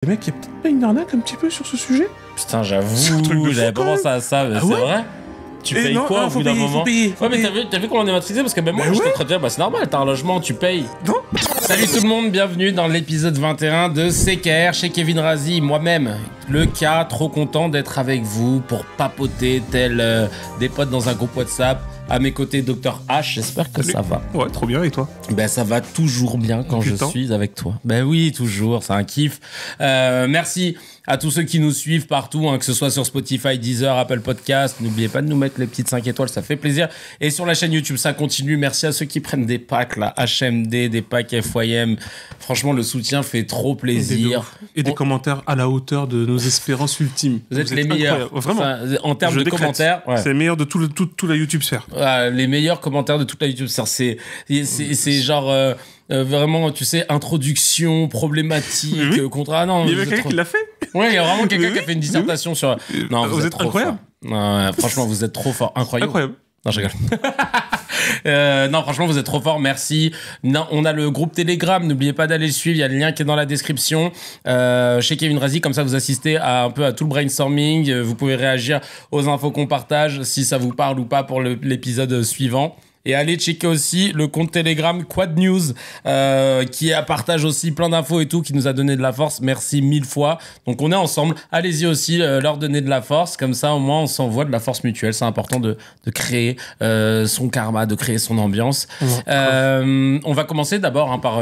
Les mecs, il y a peut-être pas une arnaque un petit peu sur ce sujet? Putain, j'avoue, j'avais pas pensé à ça, mais c'est vrai. Tu payes quoi au bout d'un moment? Ouais, mais t'as vu comment on est matrixé? Parce que même moi, je suis en train de dire, bah c'est normal, t'as un logement, tu payes. Non. Salut tout le monde, bienvenue dans l'épisode 21 de CKR chez Kevin Razi, moi-même, le cas, trop content d'être avec vous pour papoter tel des potes dans un groupe WhatsApp. À mes côtés, Dr H, j'espère que ça va. Ouais, trop bien, et toi? Ben ça va toujours bien quand je suis avec toi. Ben oui, toujours, c'est un kiff. Merci à tous ceux qui nous suivent partout, hein, que ce soit sur Spotify, Deezer, Apple Podcast. N'oubliez pas de nous mettre les petites 5 étoiles, ça fait plaisir. Et sur la chaîne YouTube, ça continue. Merci à ceux qui prennent des packs, là, HMD, des packs FYM. Franchement, le soutien fait trop plaisir. Et des commentaires à la hauteur de nos espérances ultimes. Vous êtes les meilleurs. Vraiment. Enfin, en termes de commentaires. Ouais. C'est les meilleurs de toute la YouTube sphère. Les meilleurs commentaires de toute la YouTube sphère. C'est genre... vraiment, tu sais, introduction, problématique, contre... Ah non, il y avait quelqu'un qui l'a fait. Ouais, il y a vraiment quelqu'un qui a fait une dissertation sur... Non, vous êtes trop incroyable. Fort. Franchement, vous êtes trop fort. Incroyable. Non, je rigole. Non, franchement, vous êtes trop fort. Merci. Non, on a le groupe Telegram. N'oubliez pas d'aller le suivre. Il y a le lien qui est dans la description. Chez Kevin Razi, comme ça, vous assistez un peu à tout le brainstorming. Vous pouvez réagir aux infos qu'on partage, si ça vous parle ou pas pour l'épisode suivant. Et allez checker aussi le compte Telegram Quad News qui partage aussi plein d'infos et tout, qui nous a donné de la force. Merci 1000 fois. Donc on est ensemble. Allez-y aussi leur donner de la force. Comme ça au moins on s'envoie de la force mutuelle. C'est important de créer son karma, de créer son ambiance. On va commencer d'abord par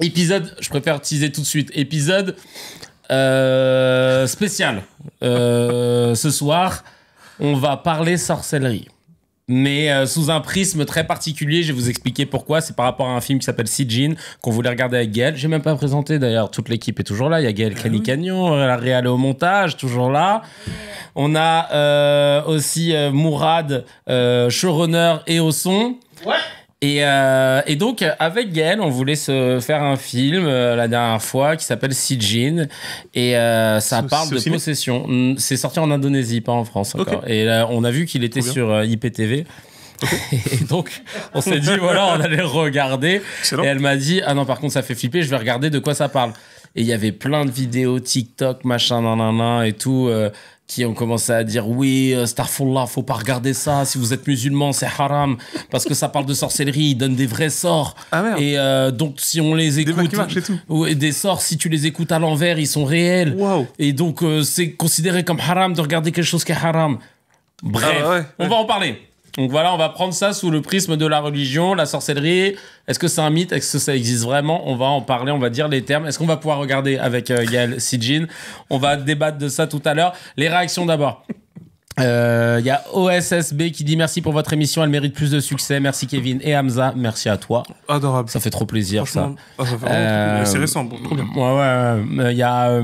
épisode, je préfère teaser tout de suite, épisode spécial. Ce soir on va parler sorcellerie. Mais sous un prisme très particulier, je vais vous expliquer pourquoi. C'est par rapport à un film qui s'appelle Sijin, qu'on voulait regarder avec Gaël. J'ai même pas présenté d'ailleurs, toute l'équipe est toujours là. Il y a Gaël Cagnon, la réal au montage, toujours là. On a aussi Mourad, showrunner et au son. Ouais. Et donc, avec Gaël, on voulait se faire un film la dernière fois qui s'appelle Sijin. Et ça parle de possession. C'est sorti en Indonésie, pas en France encore. Okay. Et là, on a vu qu'il était sur IPTV. Okay. Et donc, on s'est dit, voilà, on allait le regarder. Excellent. Et elle m'a dit, ah non, par contre, ça fait flipper, je vais regarder de quoi ça parle. Et il y avait plein de vidéos TikTok, machin, nanana, et tout, qui ont commencé à dire oui, Starfallah, faut pas regarder ça, si vous êtes musulman c'est haram parce que ça parle de sorcellerie, ils donnent des vrais sorts. Ah merde. Et donc si on les écoute des sorts, si tu les écoutes à l'envers, ils sont réels. Wow. Et donc c'est considéré comme haram de regarder quelque chose qui est haram. Bref, on va en parler. Donc voilà, on va prendre ça sous le prisme de la religion, la sorcellerie. Est-ce que c'est un mythe? Est-ce que ça existe vraiment? On va en parler, on va dire les termes. Est-ce qu'on va pouvoir regarder avec Gaël Sijin? On va débattre de ça tout à l'heure. Les réactions d'abord. Il y a OSSB qui dit merci pour votre émission, elle mérite plus de succès. Merci Kevin et Hamza, merci à toi. Adorable. Ça fait trop plaisir ça. C'est récent, bon, trop bien. Ouais. Il y a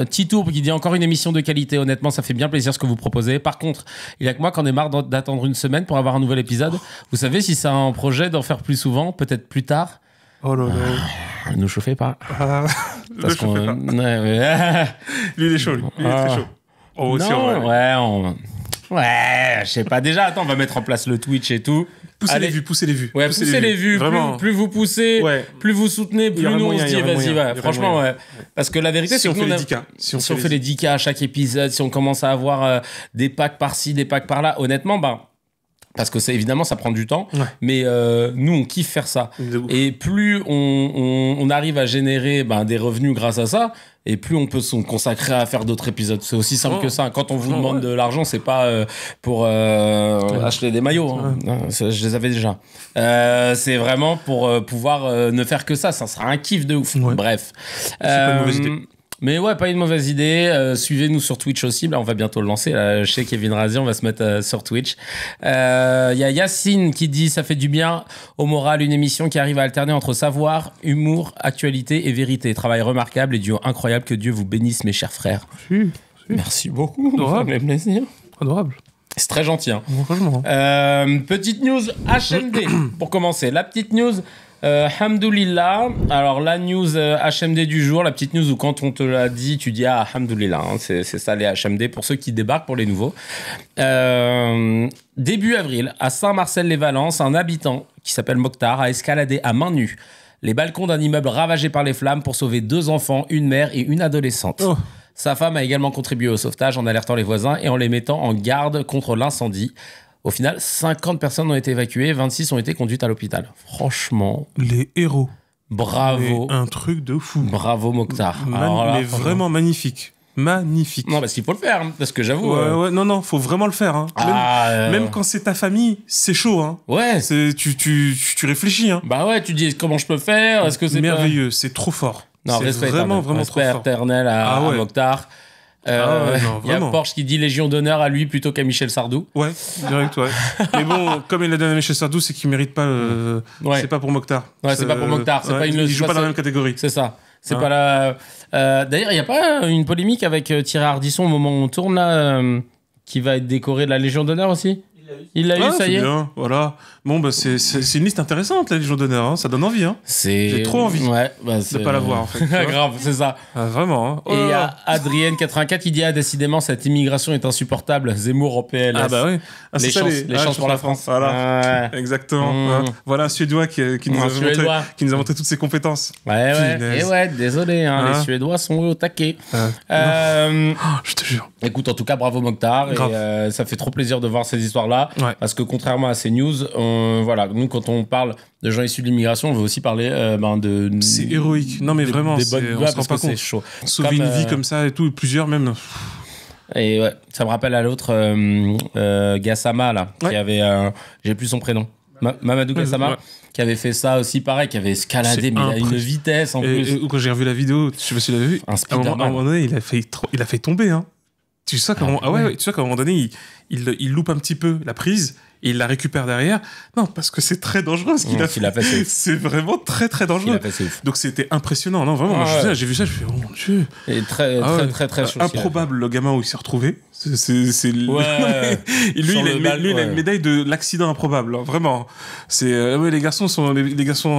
Titour qui dit encore une émission de qualité. Honnêtement, ça fait bien plaisir ce que vous proposez. Par contre, il y a que moi qui en ai marre d'attendre une semaine pour avoir un nouvel épisode. Vous savez si c'est un projet d'en faire plus souvent, peut-être plus tard. Oh là là. Ne chauffez pas. Ne chauffez pas. Lui il est chaud, lui. Il est très chaud. Oh, ouais, je sais pas. Déjà, attends, on va mettre en place le Twitch et tout. Poussez les vues. Ouais, poussez les vues. Plus vous poussez, plus vous soutenez, plus nous on se dit, vas-y, franchement, ouais. Parce que la vérité, c'est que si on fait les 10K à chaque épisode, si on commence à avoir des packs par-ci, des packs par-là, honnêtement, parce que évidemment ça prend du temps, mais nous on kiffe faire ça. Et plus on arrive à générer des revenus grâce à ça, et plus on peut se consacrer à faire d'autres épisodes. C'est aussi simple que ça. Quand on vous demande de l'argent, c'est pas pour acheter des maillots. Hein. Je les avais déjà. C'est vraiment pour pouvoir ne faire que ça. Ça sera un kiff de ouf. Bref. C'est pas une mauvaise idée. Mais ouais, pas une mauvaise idée. Suivez-nous sur Twitch aussi. Là, on va bientôt le lancer. Là, chez Kevin Razi, on va se mettre sur Twitch. Il y a Yacine qui dit « Ça fait du bien au moral, une émission qui arrive à alterner entre savoir, humour, actualité et vérité. Travail remarquable et duo incroyable. Que Dieu vous bénisse, mes chers frères. » Merci beaucoup. Adorable. Adorable. C'est très gentil. Hein. Petite news HMD pour commencer. La petite news... Hamdoulillah. Alors la news HMD du jour, la petite news où quand on te l'a dit, tu dis ah Hamdoulillah, hein, c'est ça les HMD pour ceux qui débarquent, pour les nouveaux. Début avril, à Saint-Marcel-les-Valences, un habitant qui s'appelle Mokhtar a escaladé à main nue les balcons d'un immeuble ravagé par les flammes pour sauver 2 enfants, une mère et une adolescente. Oh. Sa femme a également contribué au sauvetage en alertant les voisins et en les mettant en garde contre l'incendie. Au final, 50 personnes ont été évacuées, 26 ont été conduites à l'hôpital. Franchement, Les héros. bravo. Mais un truc de fou. Bravo Mokhtar. Alors là, Mais vraiment magnifique. Magnifique. Non, parce qu'il faut le faire, hein, parce que j'avoue... Ouais, non, faut vraiment le faire. Hein. Même quand c'est ta famille, c'est chaud. Hein. Ouais. Tu réfléchis. Hein. Bah ouais, tu dis comment je peux faire, est-ce que c'est merveilleux, c'est trop fort. Non, c'est respect vraiment éternel. trop Respect fort. éternel à Mokhtar. Non, Il y a vraiment. Porsche qui dit Légion d'honneur à lui plutôt qu'à Michel Sardou. Ouais, direct, ouais. Mais bon, comme il a donné à Michel Sardou, c'est qu'il mérite pas. Ouais. C'est pas pour Mokhtar. Ouais, c'est pas pour Mokhtar. C'est pas une. Il joue pas dans la même catégorie. C'est ça. C'est Hein. pas la. D'ailleurs, il y a pas une polémique avec Thierry Ardisson au moment où on tourne là, qui va être décoré de la Légion d'honneur aussi. Il l'a eu, ça y est. Bien, voilà. Bon, bah, c'est une liste intéressante, la Légion d'honneur. Hein. Ça donne envie. Hein. J'ai trop envie de de pas la voir, en fait. tu vois. Grave, c'est ça. Ah, vraiment. Hein. Oh Et il y là a là. Adrienne84 qui dit décidément, cette immigration est insupportable. Zemmour en PLS. Ah, bah oui. Ah, Les c'est ça, chances pour la France. Voilà. Ouais. Exactement. Mmh. Voilà un Suédois qui nous a Suédois. montré toutes ses compétences. Ouais. Punaise. Et ouais, désolé, Hein. les Suédois sont au taquet. Oh, je te jure. Écoute, en tout cas, bravo Mokhtar. Grave. Et, ça fait trop plaisir de voir ces histoires-là. Ouais. Parce que contrairement à ces news, voilà, nous, quand on parle de gens issus de l'immigration, on veut aussi parler de. C'est héroïque. Non, mais vraiment, des bonnes on ouais, se rend parce pas que c'est compte. chaud. Sauver Comme, une vie comme ça et tout, plusieurs même. Et ouais, ça me rappelle à l'autre, Gassama, là, qui Ouais. avait. J'ai plus son prénom. Mamadou Gassama, Ouais. qui avait fait ça aussi, pareil, qui avait escaladé, C'est mais il a une impressionnant. vitesse en plus. Et quand j'ai revu la vidéo, je sais pas si tu l'as vu, Un à un Spider-Man. moment donné, il a failli tomber. Hein. Tu sais qu'à un moment donné, il loupe un petit peu la prise et il la récupère derrière. Non, parce que c'est très dangereux ce qu'il a fait. c'est ouf. C'est vraiment très très Il dangereux. a fait, c'est ouf. Donc c'était impressionnant. Non, vraiment, Ah, moi, ouais. j'ai vu ça, je fais, oh mon Dieu. Et très chaud. Improbable le gamin où il s'est retrouvé. C'est Ouais. Et lui, Sur il a le une, bal- lui, il a une ouais. médaille de l'accident improbable, hein, vraiment. C'est ouais, les garçons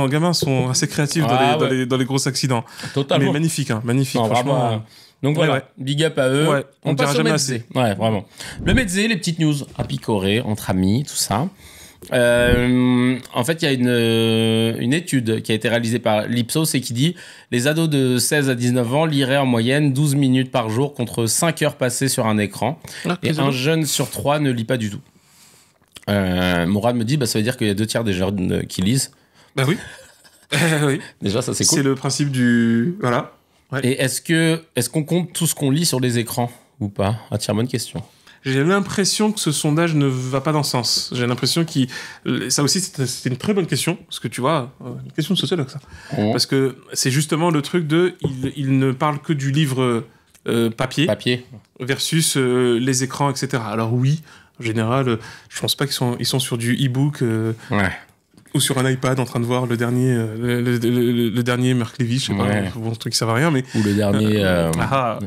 gamins sont assez créatifs dans les gros accidents. Totalement. Mais magnifique, hein, magnifique, Non, franchement. vraiment. Donc voilà, ouais. big up à eux. Ouais, on passe dira au jamais Mezzé. assez. Ouais, vraiment. Le Mezzé, les petites news à picorer entre amis, tout ça. En fait, il y a une étude qui a été réalisée par l'Ipsos et qui dit les ados de 16 à 19 ans liraient en moyenne 12 minutes par jour contre 5 heures passées sur un écran. Et un jeune sur 3 ne lit pas du tout. Mourad me dit ça veut dire qu'il y a 2 tiers des jeunes qui lisent. Bah oui. Oui. Déjà, ça c'est cool. C'est le principe du. Voilà. Ouais. Et est-ce qu'on compte tout ce qu'on lit sur les écrans ou pas? Ah tiens, bonne question. J'ai l'impression que ce sondage ne va pas dans ce sens. J'ai l'impression qu'il. Ça aussi, c'était une très bonne question. Parce que tu vois, une question de sociologue, ça. Mmh. Parce que c'est justement le truc de. Il ne parle que du livre papier versus les écrans, etc. Alors oui, en général, je pense pas ils sont sur du e-book. Ouais. Ou sur un iPad en train de voir le dernier le dernier Marc Lévy, je sais Ouais. pas, bon truc qui servent à rien, mais Ou le dernier Rawin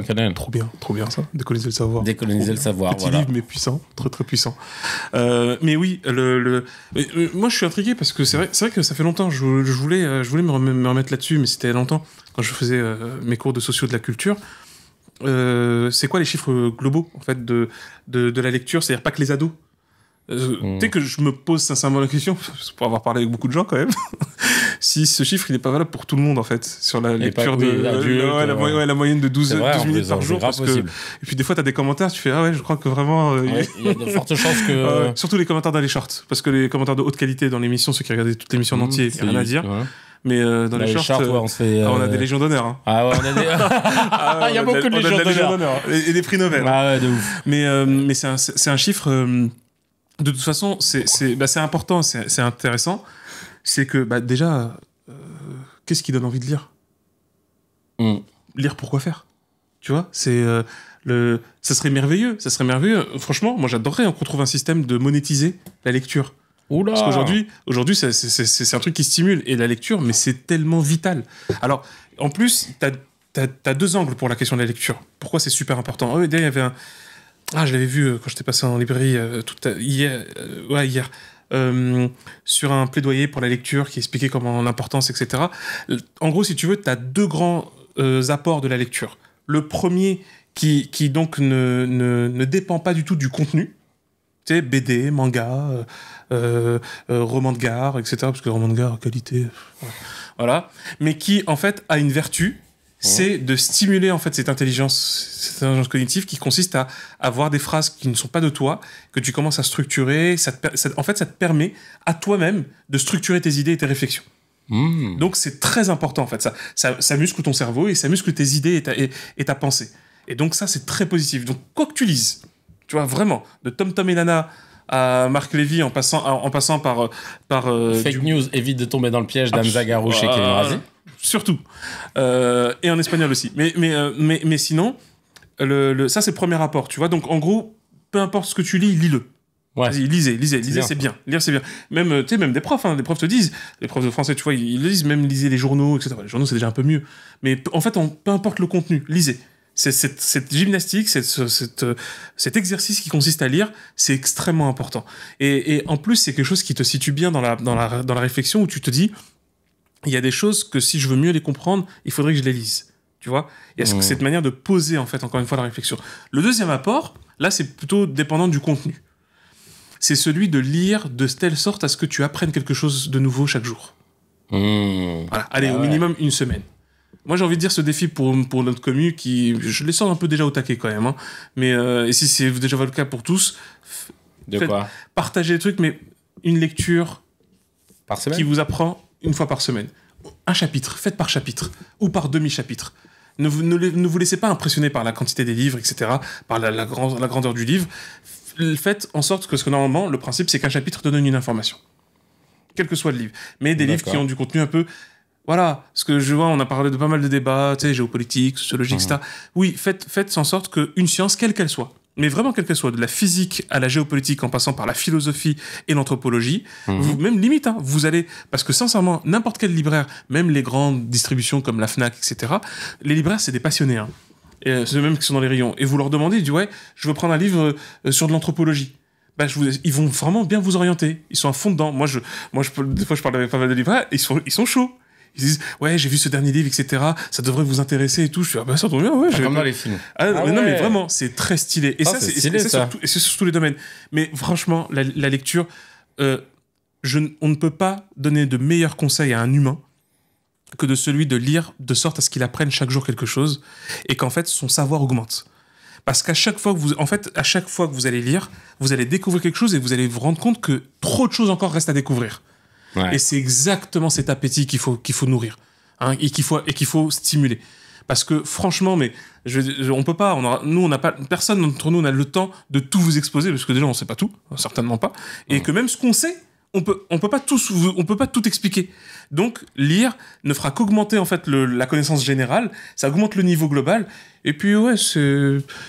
Connell. Trop bien ça, décoloniser le savoir. Décoloniser le savoir, Petit voilà. livre mais puissant, très très puissant. Mais oui, moi je suis intrigué parce que c'est vrai que ça fait longtemps, je voulais me remettre là-dessus, mais c'était longtemps quand je faisais mes cours de socio de la culture. C'est quoi les chiffres globaux en fait de la lecture, c'est-à-dire pas que les ados. Tu sais que je me pose sincèrement la question, pour avoir parlé avec beaucoup de gens quand même, si ce chiffre il est pas valable pour tout le monde en fait, sur la lecture la moyenne de 12 minutes par jour. Parce que, et puis des fois t'as des commentaires, tu fais ah ouais, je crois que vraiment. Il y a de fortes chances que. Surtout les commentaires dans les shorts, parce que les commentaires de haute qualité dans l'émission, ceux qui regardaient toute l'émission en entier, rien à dire. Ouais. Mais dans les shorts, on a des légions d'honneur. Hein. Ah ouais, on a des. Il y a beaucoup de légions d'honneur. Et des prix Nobel. Ah ouais, de ouf. Mais c'est un chiffre. De toute façon, c'est important, c'est intéressant. C'est que déjà, qu'est-ce qui donne envie de lire Lire pour quoi faire? Tu vois, ça serait merveilleux. Franchement, moi j'adorerais qu'on trouve un système de monétiser la lecture. Oula. Parce qu'aujourd'hui, c'est un truc qui stimule. Et la lecture, mais c'est tellement vital. Alors, en plus, t'as 2 angles pour la question de la lecture. Pourquoi c'est super important? D'ailleurs, il y avait un... Ah, je l'avais vu quand j'étais passé en librairie hier. Sur un plaidoyer pour la lecture qui expliquait comment l'importance, etc. En gros, si tu veux, tu as 2 grands apports de la lecture. Le premier qui donc ne dépend pas du tout du contenu. Tu sais, BD, manga, roman de gare, etc. Parce que le roman de gare, qualité, voilà. Mais qui, en fait, a une vertu, c'est de stimuler, en fait, cette intelligence cognitive qui consiste à avoir des phrases qui ne sont pas de toi, que tu commences à structurer. En fait, ça te permet à toi-même de structurer tes idées et tes réflexions. Donc, c'est très important, en fait. Ça muscle ton cerveau et ça muscle tes idées et ta pensée. Et donc, ça, c'est très positif. Donc, quoi que tu lises, tu vois, vraiment, de Tom Tom et Nana à Marc Lévy en passant par Fake news, évite de tomber dans le piège d'Hamza Garouche et Kevin Razi. Surtout. Et en espagnol aussi. Mais sinon, ça, c'est le premier rapport, tu vois. Donc, en gros, peu importe ce que tu lis, lis-le. Ouais. Vas-y, lisez, c'est bien. Lire, c'est bien. Même, tu sais, même des profs, des profs te disent, les profs de français, tu vois, ils le disent, même lisez les journaux, etc. Les journaux, c'est déjà un peu mieux. Mais en fait, peu importe le contenu, lisez. Cette gymnastique, cet exercice qui consiste à lire, c'est extrêmement important. Et en plus, c'est quelque chose qui te situe bien dans la réflexion où tu te dis, il y a des choses que si je veux mieux les comprendre, il faudrait que je les lise. Tu vois ? Il y a cette manière de poser, en fait, encore une fois, la réflexion. Le deuxième apport, là, c'est plutôt dépendant du contenu. C'est celui de lire de telle sorte à ce que tu apprennes quelque chose de nouveau chaque jour. Voilà. Allez, au minimum une semaine. Moi, j'ai envie de dire ce défi pour notre commu qui... Je les sens un peu déjà au taquet quand même. Hein. Mais et si c'est déjà le cas pour tous... Partagez les trucs, mais une lecture par semaine qui vous apprend une fois par semaine. Un chapitre, faites par chapitre ou par demi-chapitre. Ne vous laissez pas impressionner par la quantité des livres, etc., par la grandeur du livre. Faites en sorte que, normalement, le principe, c'est qu'un chapitre te donne une information. Quel que soit le livre. Mais des livres qui ont du contenu un peu... Voilà, ce que je vois, on a parlé de pas mal de débats, tu sais, géopolitique, sociologie, etc. Oui, faites en sorte qu'une science, quelle qu'elle soit, mais vraiment quelle qu'elle soit, de la physique à la géopolitique en passant par la philosophie et l'anthropologie, vous, même limite, vous allez... Parce que sincèrement, n'importe quel libraire, même les grandes distributions comme la Fnac, etc., les libraires, c'est des passionnés, Et c'est eux-mêmes qui sont dans les rayons. Et vous leur demandez, ils disent, ouais, je veux prendre un livre sur de l'anthropologie. Ils vont vraiment bien vous orienter. Ils sont à fond dedans. Moi, des fois, je parle avec pas mal de libraires, ils sont chauds. Ils disent, ouais, j'ai vu ce dernier livre, etc. Ça devrait vous intéresser et tout. Je suis, ça tombe bien, ouais. Comme dans les films. Non, mais vraiment, c'est très stylé. Et c'est stylé, ça. C'est sur tous les domaines. Mais franchement, la lecture, on ne peut pas donner de meilleurs conseils à un humain que de celui de lire de sorte à ce qu'il apprenne chaque jour quelque chose et qu'en fait, son savoir augmente. Parce qu'à chaque fois que vous allez lire, vous allez découvrir quelque chose et vous allez vous rendre compte que trop de choses encore restent à découvrir. Ouais. Et c'est exactement cet appétit qu'il faut nourrir, et qu'il faut stimuler. Parce que franchement, mais on peut pas, personne d'entre nous n'a le temps de tout vous exposer, parce que déjà on sait pas tout, certainement pas, et que même ce qu'on sait, on peut pas tout expliquer. Donc lire ne fera qu'augmenter en fait la connaissance générale, ça augmente le niveau global. Et puis ouais,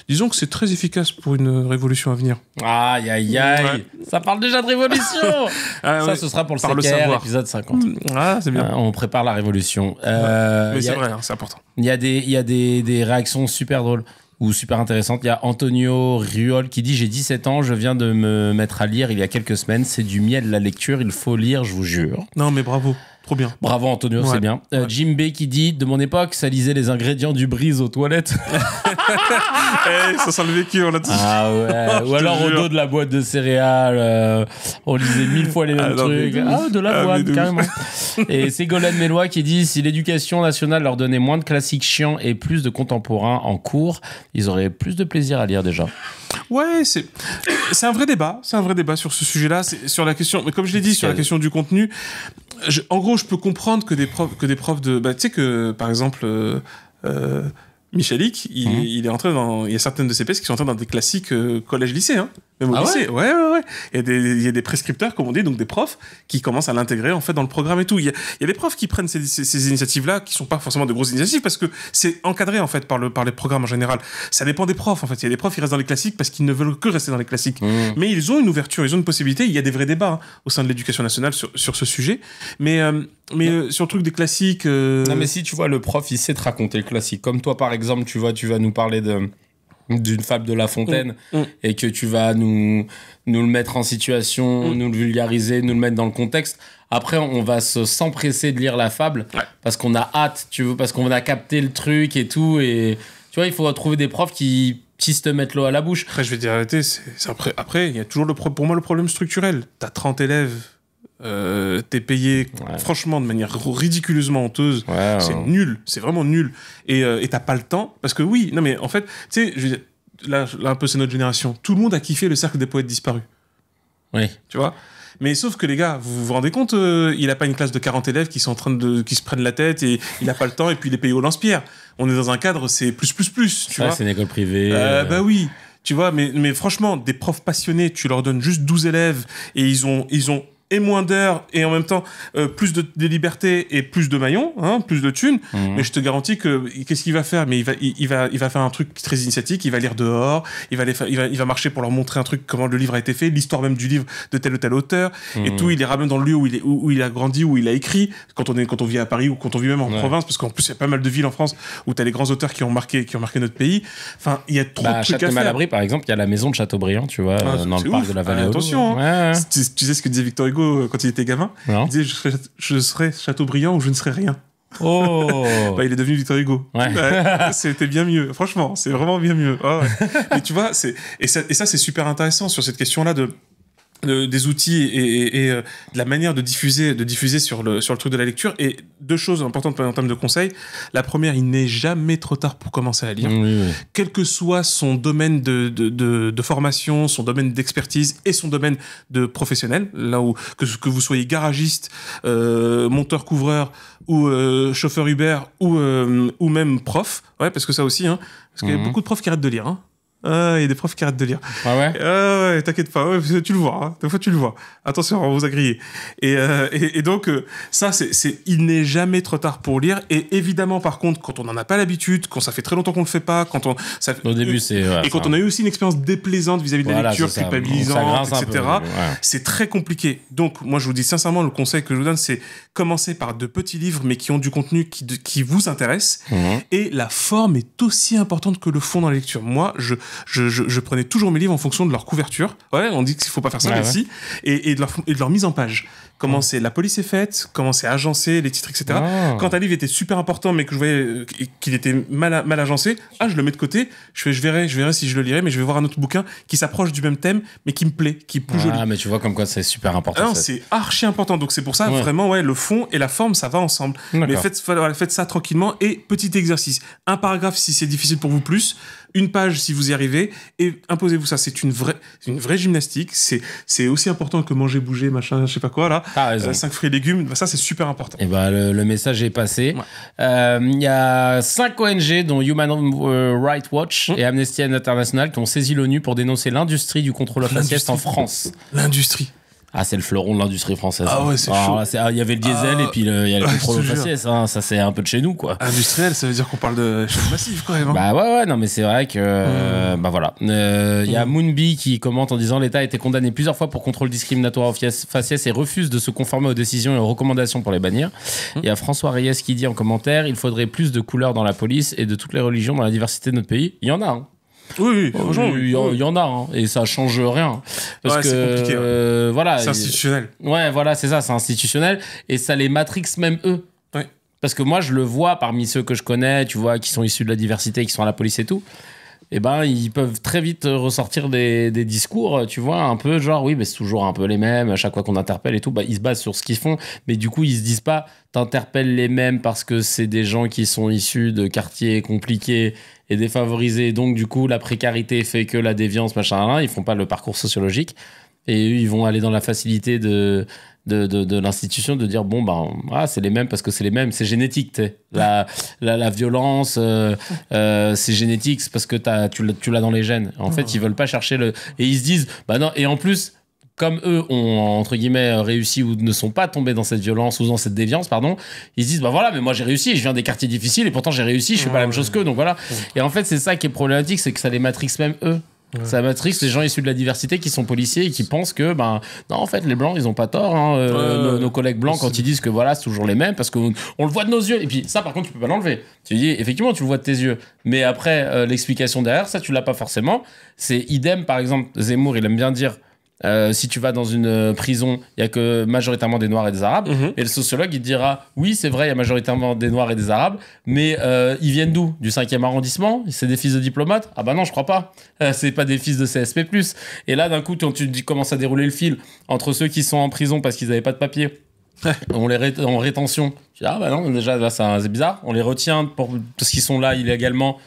disons que c'est très efficace pour une révolution à venir. Aïe aïe aïe, ouais. Ça parle déjà de révolution. Ça ce sera pour le CKR, épisode 50. Ah, c'est bien. On prépare la révolution. Mais c'est vrai, c'est important. Il y a des réactions super drôles ou super intéressantes. Il y a Antonio Riol qui dit: j'ai 17 ans, je viens de me mettre à lire il y a quelques semaines. C'est du miel la lecture, il faut lire, je vous jure. Non mais bravo. Trop bien. Bravo Antonio, ouais. C'est bien. Jim B qui dit: de mon époque, ça lisait les ingrédients du brise aux toilettes. Ça sent le vécu, on l'a dit. Ah ouais. Ou alors au dos de la boîte de céréales, on lisait 1000 fois les mêmes trucs. De l'avoine, carrément. Et Ségolène Mélois qui dit: si l'éducation nationale leur donnait moins de classiques chiants et plus de contemporains en cours, ils auraient plus de plaisir à lire déjà. Ouais, c'est un vrai débat. C'est un vrai débat sur ce sujet-là. C'est sur la question, mais comme je l'ai dit, sur la question du contenu. En gros, je peux comprendre que des profs de... tu sais que, par exemple, Michalik, il est entré dans... Il y a certaines de ses pièces qui sont entrées dans des classiques collège-lycée, même au lycée. Ouais. Il y a des prescripteurs, comme on dit, donc des profs, qui commencent à l'intégrer, en fait, dans le programme et tout. Il y a des profs qui prennent ces initiatives-là, qui sont pas forcément de grosses initiatives, parce que c'est encadré, en fait, par les programmes en général. Ça dépend des profs, en fait. Il y a des profs qui restent dans les classiques parce qu'ils ne veulent que rester dans les classiques. Mais ils ont une ouverture, ils ont une possibilité. Il y a des vrais débats au sein de l'éducation nationale sur ce sujet. Mais sur le truc des classiques... Non, mais si, tu vois, le prof, il sait te raconter le classique. Comme toi, par exemple, tu vas nous parler d'une fable de La Fontaine et que tu vas nous le mettre en situation, nous le vulgariser, nous le mettre dans le contexte. Après, on va s'empresser de lire la fable parce qu'on a hâte, parce qu'on a capté le truc et tout. Et tu vois, il faut trouver des profs qui qui se mettent l'eau à la bouche. Après, je vais dire la vérité, après, il y a toujours pour moi le problème structurel. T'as 30 élèves, t'es payé franchement de manière ridiculeusement honteuse. C'est nul, c'est vraiment nul. Et t'as pas le temps, parce que oui, non mais en fait, tu sais, je veux dire, là un peu c'est notre génération. Tout le monde a kiffé le cercle des poètes disparus. Oui. Tu vois ? Mais sauf que les gars, vous vous rendez compte, il a pas une classe de 40 élèves qui sont en train qui se prennent la tête et il a pas le temps et puis il est payé au lance-pierre. On est dans un cadre, c'est plus, tu vois. C'est une école privée. Bah oui. Tu vois, mais franchement, des profs passionnés, tu leur donnes juste 12 élèves et ils ont et moins d'heures et en même temps plus de liberté et plus de maillons, hein, plus de thunes. Mais je te garantis que qu'est-ce qu'il va faire ? Mais il va faire un truc très initiatique. Il va lire dehors. Il va marcher pour leur montrer un truc, comment le livre a été fait, l'histoire même du livre de tel ou tel auteur et tout. Il les ramène dans le lieu où il a grandi, où il a écrit. Quand on vit à Paris ou quand on vit même en province, parce qu'en plus il y a pas mal de villes en France où t'as les grands auteurs qui ont marqué notre pays. Enfin, il y a trop de trucs à faire. Malabry, par exemple, il y a la maison de Chateaubriand, tu vois, dans le parc de la Vallée. Attention. Tu sais ce que disait Victor Hugo quand il était gamin? Il disait je serai Chateaubriand ou je ne serai rien. Oh. Il est devenu Victor Hugo. C'était bien mieux. Franchement, c'est vraiment bien mieux. Mais tu vois, et ça c'est super intéressant sur cette question-là des outils et de la manière de diffuser sur le truc de la lecture. Et deux choses importantes en termes de conseils. La première, il n'est jamais trop tard pour commencer à lire. Quel que soit son domaine de formation, son domaine d'expertise et son domaine de professionnel, là où que vous soyez garagiste, monteur-couvreur ou chauffeur Uber ou même prof, parce que ça aussi, hein, parce qu'il y a beaucoup de profs qui arrêtent de lire, hein. Il y a des profs qui arrêtent de lire. Ah ouais? T'inquiète pas, tu le vois, hein. Des fois tu le vois. Attention, on vous a grillé. Et donc, ça, il n'est jamais trop tard pour lire. Et évidemment, par contre, quand on n'en a pas l'habitude, quand ça fait très longtemps qu'on le fait pas, au début, et quand on a eu aussi une expérience déplaisante vis-à-vis de la lecture, culpabilisante, etc., c'est très compliqué. Donc, moi, je vous dis sincèrement, le conseil que je vous donne, c'est commencer par de petits livres, mais qui ont du contenu qui vous intéresse. Et la forme est aussi importante que le fond dans la lecture. Moi, je prenais toujours mes livres en fonction de leur couverture. On dit qu'il faut pas faire ça, mais si. Et de leur mise en page. Comment la police est faite, comment c'est agencé, les titres, etc. Quand un livre était super important, mais que je voyais qu'il était mal agencé, je le mets de côté. Je verrai si je le lirai, mais je vais voir un autre bouquin qui s'approche du même thème, mais qui me plaît, qui est plus joli. Mais tu vois comme quoi c'est super important. C'est archi important. Donc c'est pour ça, vraiment, le fond et la forme, ça va ensemble. Mais faites ça tranquillement et petit exercice. Un paragraphe si c'est difficile pour vous, plus. Une page si vous y arrivez, et imposez-vous ça. C'est une vraie gymnastique. C'est aussi important que manger, bouger, machin, je sais pas quoi, là. 5 fruits et légumes, ça c'est super important. Et le message est passé. Il y a 5 ONG, dont Human Rights Watch et Amnesty International, qui ont saisi l'ONU pour dénoncer l'industrie du contrôle au faciès en France. L'industrie. C'est le fleuron de l'industrie française. C'est chaud. Il y avait le diesel et puis il y a le contrôle au faciès. Ça, c'est un peu de chez nous, quoi. Industriel, ça veut dire qu'on parle de choses massives, quand même. Non, mais c'est vrai que... voilà. Il y a Moonbee qui commente en disant « L'État a été condamné plusieurs fois pour contrôle discriminatoire au faciès et refuse de se conformer aux décisions et aux recommandations pour les bannir. » Il y a François Reyes qui dit en commentaire « Il faudrait plus de couleurs dans la police et de toutes les religions dans la diversité de notre pays. » Il y en a, hein. Oui, il y en a, hein, et ça change rien. Parce que c'est compliqué. Voilà, c'est institutionnel. C'est ça, c'est institutionnel, et ça les matrixe même eux. Parce que moi, je le vois parmi ceux que je connais, tu vois, qui sont issus de la diversité, qui sont à la police et tout. Ils peuvent très vite ressortir des discours, tu vois, un peu genre, oui, mais c'est toujours un peu les mêmes, à chaque fois qu'on interpelle et tout, ils se basent sur ce qu'ils font, mais du coup, ils se disent pas, t'interpelles les mêmes parce que c'est des gens qui sont issus de quartiers compliqués et défavorisés, donc du coup, la précarité fait que la déviance, machin, ils font pas le parcours sociologique, et eux, ils vont aller dans la facilité de l'institution, de dire c'est les mêmes parce que c'est les mêmes, c'est génétique, la violence, c'est génétique, c'est parce que tu l'as dans les gènes. En fait, ils veulent pas chercher et ils se disent non, et en plus, comme eux ont entre guillemets réussi ou ne sont pas tombés dans cette violence ou dans cette déviance, ils se disent mais moi j'ai réussi, je viens des quartiers difficiles et pourtant j'ai réussi, je fais pas la même chose qu'eux, donc voilà. Et en fait, c'est ça qui est problématique, c'est que ça les matrixe même eux. Ça matrixe les gens issus de la diversité qui sont policiers et qui pensent que non, en fait les blancs ils ont pas tort, hein. Nos collègues blancs quand ils disent que voilà c'est toujours les mêmes parce qu'on le voit de nos yeux, et puis ça par contre tu peux pas l'enlever, tu dis effectivement tu le vois de tes yeux, mais après l'explication derrière ça tu l'as pas forcément. C'est idem, par exemple Zemmour il aime bien dire si tu vas dans une prison, il y a que majoritairement des Noirs et des Arabes. Et le sociologue, il te dira, oui, c'est vrai, il y a majoritairement des Noirs et des Arabes, mais ils viennent d'où? Du 5e arrondissement? C'est des fils de diplomates? Ah bah non, je crois pas. C'est pas des fils de CSP+. Et là, d'un coup, tu commences à dérouler le fil entre ceux qui sont en prison parce qu'ils n'avaient pas de papier, on les en rétention. Tu dis, ah bah non, déjà, là, c'est bizarre. On les retient parce qu'ils sont là illégalement.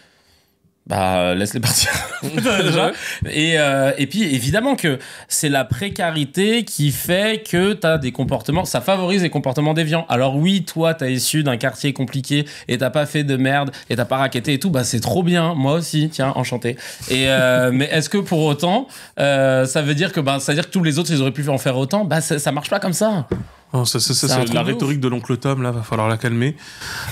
Bah, laisse-les partir. Déjà. Et puis, évidemment que c'est la précarité qui fait que t'as des comportements, ça favorise les comportements déviants. Alors oui, toi, t'as issu d'un quartier compliqué et t'as pas fait de merde et t'as pas racketté et tout, bah c'est trop bien. Moi aussi, tiens, enchanté. Mais est-ce que pour autant, ça veut dire que tous les autres, ils auraient pu en faire autant? Bah, ça marche pas comme ça. Non, c'est la rhétorique de l'oncle Tom, là, va falloir la calmer.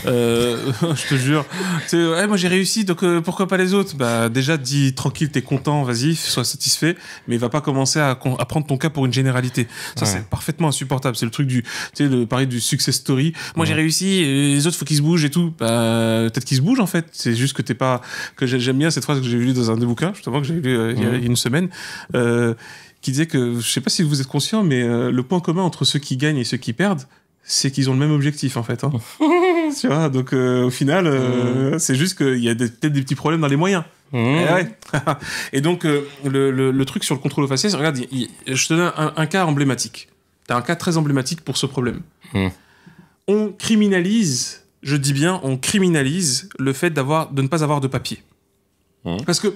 Je te jure. Moi j'ai réussi, donc pourquoi pas les autres? Bah, déjà, dis tranquille, t'es content, vas-y, sois satisfait, mais va pas commencer à prendre ton cas pour une généralité. Ça, c'est parfaitement insupportable. C'est le truc parler du success story. Moi j'ai réussi, les autres, faut qu'ils se bougent et tout. Bah, peut-être qu'ils se bougent, en fait. C'est juste que t'es pas. Que j'aime bien cette phrase que j'ai lue dans un des bouquins, justement, que j'ai lu il y a une semaine. Qui disait que, je sais pas si vous êtes conscient, mais le point commun entre ceux qui gagnent et ceux qui perdent, c'est qu'ils ont le même objectif, en fait. Hein. Tu vois, donc au final, c'est juste qu'il y a peut-être des petits problèmes dans les moyens. Et donc, le truc sur le contrôle au faciès, regarde, je te donne un cas emblématique. T'as un cas très emblématique pour ce problème. On criminalise, je dis bien, on criminalise le fait de ne pas avoir de papier. Parce que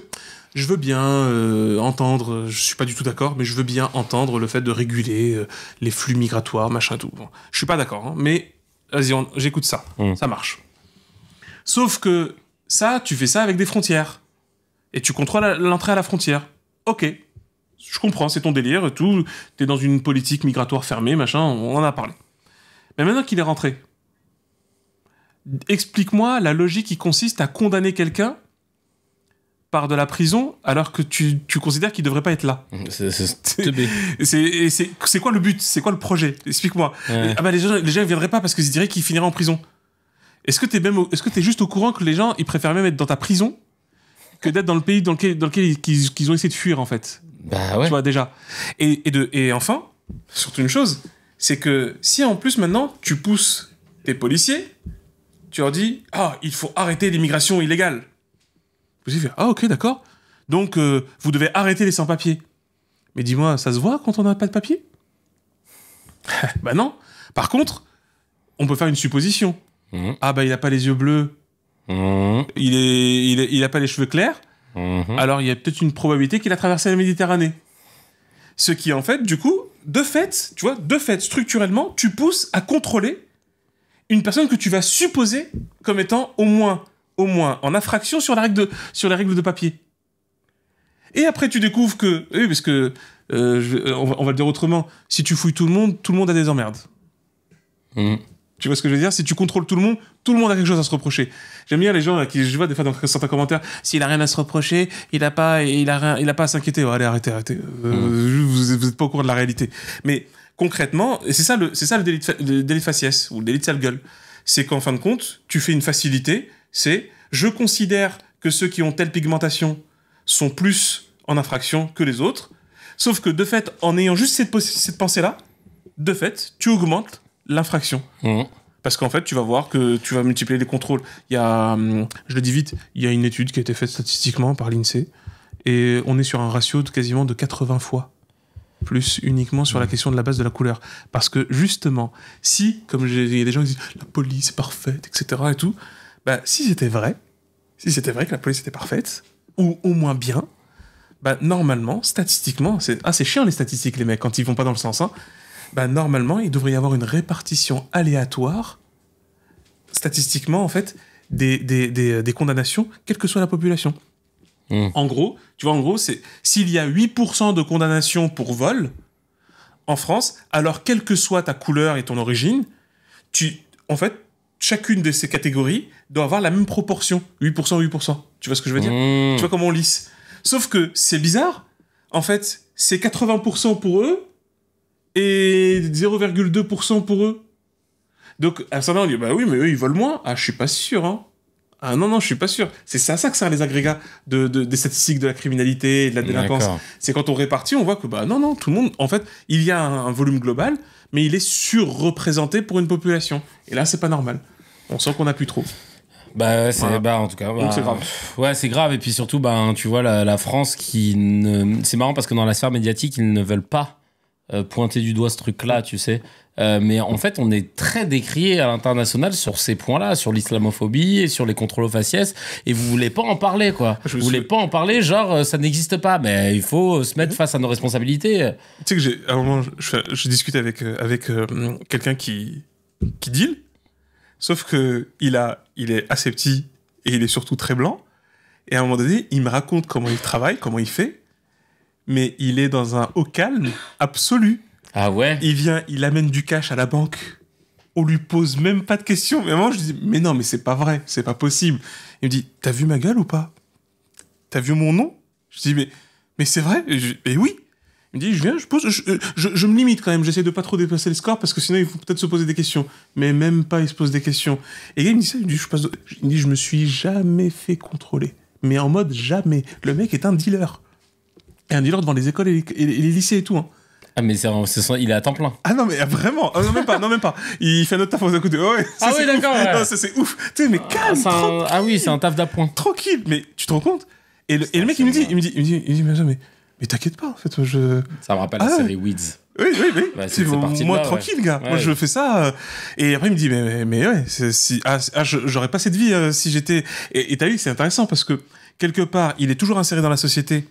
je veux bien entendre, je suis pas du tout d'accord, mais je veux bien entendre le fait de réguler les flux migratoires, machin tout. Bon, je suis pas d'accord, hein, mais vas-y, j'écoute ça, ça marche. Sauf que ça, tu fais ça avec des frontières. Et tu contrôles l'entrée à la frontière. Ok, je comprends, c'est ton délire et tout, t'es dans une politique migratoire fermée, machin, on en a parlé. Mais maintenant qu'il est rentré, explique-moi la logique qui consiste à condamner quelqu'un par de la prison alors que tu considères qu'il devrait pas être là. C'est quoi le but? C'est quoi le projet? Explique-moi. Ah bah les gens ils viendraient pas parce qu'ils diraient qu'ils finiraient en prison. Est-ce que t'es juste au courant que les gens ils préfèrent même être dans ta prison que d'être dans le pays dans lequel qu'ils ont essayé de fuir en fait? Bah ouais. Tu vois déjà. Et enfin, surtout une chose, c'est que si en plus maintenant tu pousses tes policiers, tu leur dis il faut arrêter l'immigration illégale. Vous fait, ok, d'accord. Donc, vous devez arrêter les sans-papiers. Mais dis-moi, ça se voit quand on n'a pas de papier? Bah non. Par contre, on peut faire une supposition. Ah bah, il a pas les yeux bleus. Il a pas les cheveux clairs. Alors, il y a peut-être une probabilité qu'il a traversé la Méditerranée. Ce qui, en fait, du coup, de fait, structurellement, tu pousses à contrôler une personne que tu vas supposer comme étant au moins en infraction sur les règles de papier. Et après, tu découvres que... Oui, parce que... on va le dire autrement. Si tu fouilles tout le monde a des emmerdes. Tu vois ce que je veux dire? Si tu contrôles tout le monde a quelque chose à se reprocher. J'aime bien les gens qui, je vois des fois dans certains commentaires, s'il a rien à se reprocher, il a pas à s'inquiéter. Allez, arrêtez. Vous êtes pas au courant de la réalité. Mais concrètement, c'est ça le délit de faciès, ou le délit de sale gueule. C'est qu'en fin de compte, tu fais une facilité, c'est je considère que ceux qui ont telle pigmentation sont plus en infraction que les autres, sauf que de fait, en ayant juste cette pensée-là, de fait, tu augmentes l'infraction. Parce qu'en fait, tu vas voir que tu vas multiplier les contrôles. Il y a, je le dis vite, il y a une étude qui a été faite statistiquement par l'INSEE, et on est sur un ratio de quasiment de 80 fois plus uniquement sur la question de la base de la couleur. Parce que justement, si, comme il y a des gens qui disent la police est parfaite, etc. et tout, bah, si c'était vrai que la police était parfaite, ou au moins bien, bah, normalement, statistiquement, c'est chiant les statistiques, les mecs, quand ils vont pas dans le sens, hein, bah, normalement, il devrait y avoir une répartition aléatoire, statistiquement, en fait, des condamnations, quelle que soit la population. En gros, c'est s'il y a 8% de condamnations pour vol en France, alors quelle que soit ta couleur et ton origine, en fait, chacune de ces catégories doit avoir la même proportion, 8%. Tu vois ce que je veux dire? Tu vois comment on lisse? Sauf que c'est bizarre. En fait, c'est 80% pour eux et 0,2% pour eux. Donc, à un certain moment, on dit, bah oui, mais eux, ils volent moins. Ah, je suis pas sûr, hein. Ah non, je suis pas sûr. C'est à ça que servent les agrégats des statistiques de la criminalité et de la délinquance. C'est quand on répartit, on voit que non, tout le monde, en fait, il y a un volume global, mais il est surreprésenté pour une population. Et là, c'est pas normal. On sent qu'on a plus trop. Bah, en tout cas. Donc c'est grave. Ouais, c'est grave. Et puis surtout, tu vois, la France qui ne. C'est marrant parce que dans la sphère médiatique, ils ne veulent pas pointer du doigt ce truc-là, tu sais. Mais en fait, on est très décrié à l'international sur ces points-là, sur l'islamophobie et sur les contrôles aux faciès. Et vous voulez pas en parler, quoi. Vous voulez pas en parler, genre, ça n'existe pas. Mais il faut se mettre face à nos responsabilités. Tu sais que à un moment, je discute avec quelqu'un qui deal. Sauf que il est assez petit et il est surtout très blanc. Et à un moment donné, il me raconte comment il travaille, comment il fait. Mais il est dans un haut calme absolu. Ah ouais? Il amène du cash à la banque. On lui pose même pas de questions. Mais moi, je dis, mais non, mais c'est pas vrai, c'est pas possible. Il me dit, t'as vu ma gueule ou pas? T'as vu mon nom? Je dis, mais c'est vrai? Mais oui. Il me dit, je viens, je me limite quand même, j'essaie de pas trop dépasser le score parce que sinon il faut peut-être se poser des questions. Mais même pas, il se pose des questions. Et il me dit ça, il me dit, je me suis jamais fait contrôler. Mais en mode jamais. Le mec est un dealer. Et un dealer devant les écoles et les lycées et tout, hein. Ah, mais il est à temps plein. Ah non, mais vraiment. Ah, non, même pas. Il fait un autre taf aux côté. Oh, ouais, ah oui, d'accord. Ouais. Non, ça, c'est ouf. Tu sais, mais calme. Ah oui, c'est un taf d'appoint. Tranquille. Mais tu te rends compte? Et le mec, il me dit, mais t'inquiète pas, en fait. Ça me rappelle la série Weeds. Oui. Bah, moi, tranquille, gars. Ouais. Moi, je fais ça. Et après, il me dit, mais ouais, j'aurais pas cette vie si j'étais. Et t'as vu, c'est intéressant parce que, quelque part, il est toujours inséré dans la société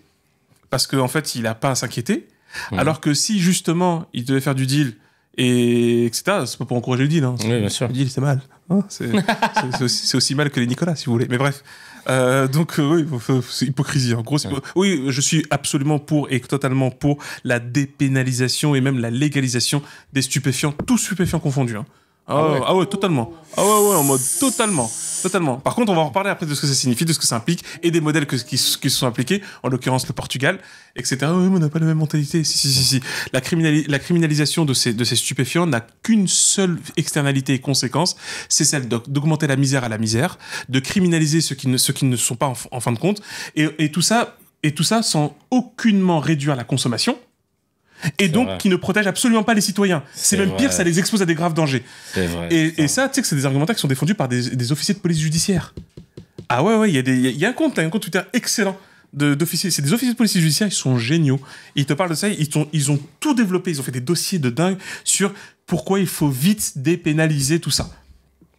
parce qu'en fait, il a pas à s'inquiéter. Alors que si, justement, il devait faire du deal, etc., c'est pas pour encourager le deal. Hein. Oui, bien sûr. Le deal, c'est mal. Hein, c'est aussi mal que les Nicolas, si vous voulez. Mais bref. Oui, c'est hypocrisie. En gros, oui, je suis absolument pour et totalement pour la dépénalisation et même la légalisation des stupéfiants, tous stupéfiants confondus. Hein. Ah ouais, totalement. Ah ouais, en mode totalement. Par contre, on va en reparler après de ce que ça signifie, de ce que ça implique et des modèles qui se sont appliqués, en l'occurrence le Portugal, etc. Oui, mais on n'a pas la même mentalité. Si. La criminalisation de ces stupéfiants n'a qu'une seule externalité et conséquence, c'est celle d'augmenter la misère à la misère, de criminaliser ceux qui ne sont pas en fin de compte, et tout ça sans aucunement réduire la consommation. Et donc, qui ne protège absolument pas les citoyens. C'est même pire, ça les expose à des graves dangers. C'est vrai. Et ça, tu sais que c'est des argumentaires qui sont défendus par des officiers de police judiciaire. Ah ouais, il y a un compte Twitter excellent d'officiers. C'est des officiers de police judiciaire, ils sont géniaux. Ils te parlent de ça, ils ont tout développé, ils ont fait des dossiers de dingue sur pourquoi il faut vite dépénaliser tout ça.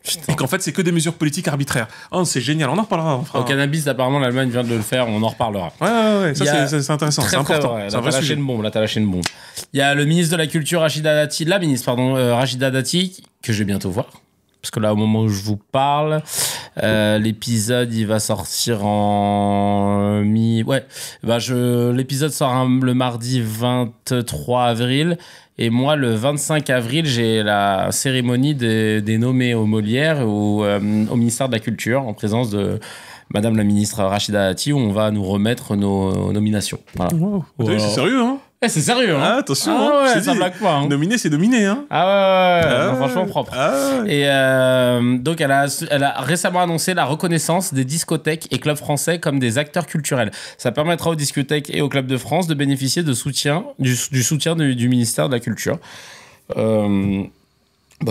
Putain. Et qu'en fait, c'est que des mesures politiques arbitraires. Oh, c'est génial, on en reparlera. Au cannabis, apparemment, l'Allemagne vient de le faire, on en reparlera. Ouais, ça c'est intéressant, c'est important. Là, t'as lâché une bombe. Il y a le ministre de la Culture, Rachida Dati, que je vais bientôt voir. Parce que là, au moment où je vous parle, l'épisode, il va sortir en l'épisode sort le mardi 23 avril. Et moi, le 25 avril, j'ai la cérémonie des nommés aux Molières au ministère de la Culture, en présence de Madame la ministre Rachida Dati, où on va nous remettre nos nominations. Voilà. Wow. Voilà. C'est sérieux, hein? C'est sérieux, hein? Ah, attention, ouais, ça blague pas. Hein. Nominé, c'est dominé, hein? Non, franchement propre. Et donc, elle a récemment annoncé la reconnaissance des discothèques et clubs français comme des acteurs culturels. Ça permettra aux discothèques et aux clubs de France de bénéficier du soutien du ministère de la Culture.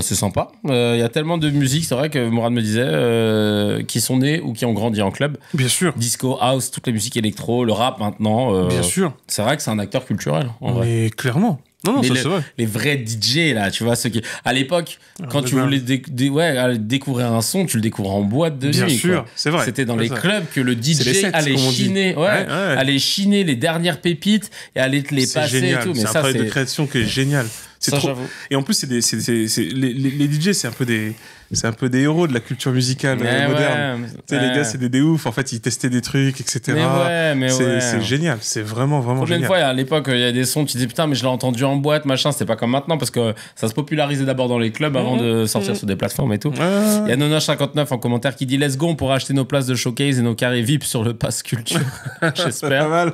C'est sympa. Il y a tellement de musique, c'est vrai que Mourad me disait, qui sont nées ou qui ont grandi en club. Bien sûr. Disco, house, toutes les musiques électro, le rap maintenant. Bien sûr. C'est vrai que c'est un acteur culturel, en vrai. Mais clairement. Non, ça c'est vrai. Les vrais DJ, là, tu vois, ceux qui... À l'époque, quand tu voulais découvrir un son, tu le découvrais en boîte de nuit. Bien sûr, c'est vrai. C'était dans les clubs que le DJ allait chiner les dernières pépites et allait te les passer génial. Et tout. C'est un travail de création qui est génial. C'est trop. J'avoue. Et en plus, les DJ, c'est un peu des héros de la culture musicale moderne. Les gars, c'est des oufs. En fait, ils testaient des trucs, etc. C'est génial. C'est vraiment génial. Combien de fois, à l'époque, il y a des sons, tu disais putain, mais je l'ai entendu en boîte, machin. C'était pas comme maintenant parce que ça se popularisait d'abord dans les clubs avant de sortir sur des plateformes et tout. Il y a Nonoche59 en commentaire qui dit let's go, on pourra acheter nos places de showcase et nos carrés VIP sur le Pass Culture. J'espère. Pas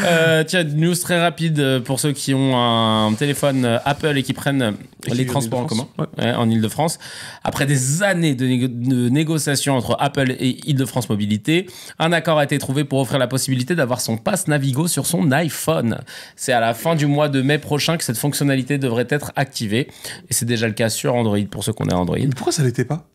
mal. Tiens, news très rapide pour ceux qui ont un téléphone Apple et qui prennent les transports en commun en Ile-de-France. Après des années de négociations entre Apple et Ile-de-France Mobilité, un accord a été trouvé pour offrir la possibilité d'avoir son pass Navigo sur son iPhone. C'est à la fin du mois de mai prochain que cette fonctionnalité devrait être activée. Et c'est déjà le cas sur Android pour ceux qu'on est Android. Mais pourquoi ça l'était pas ?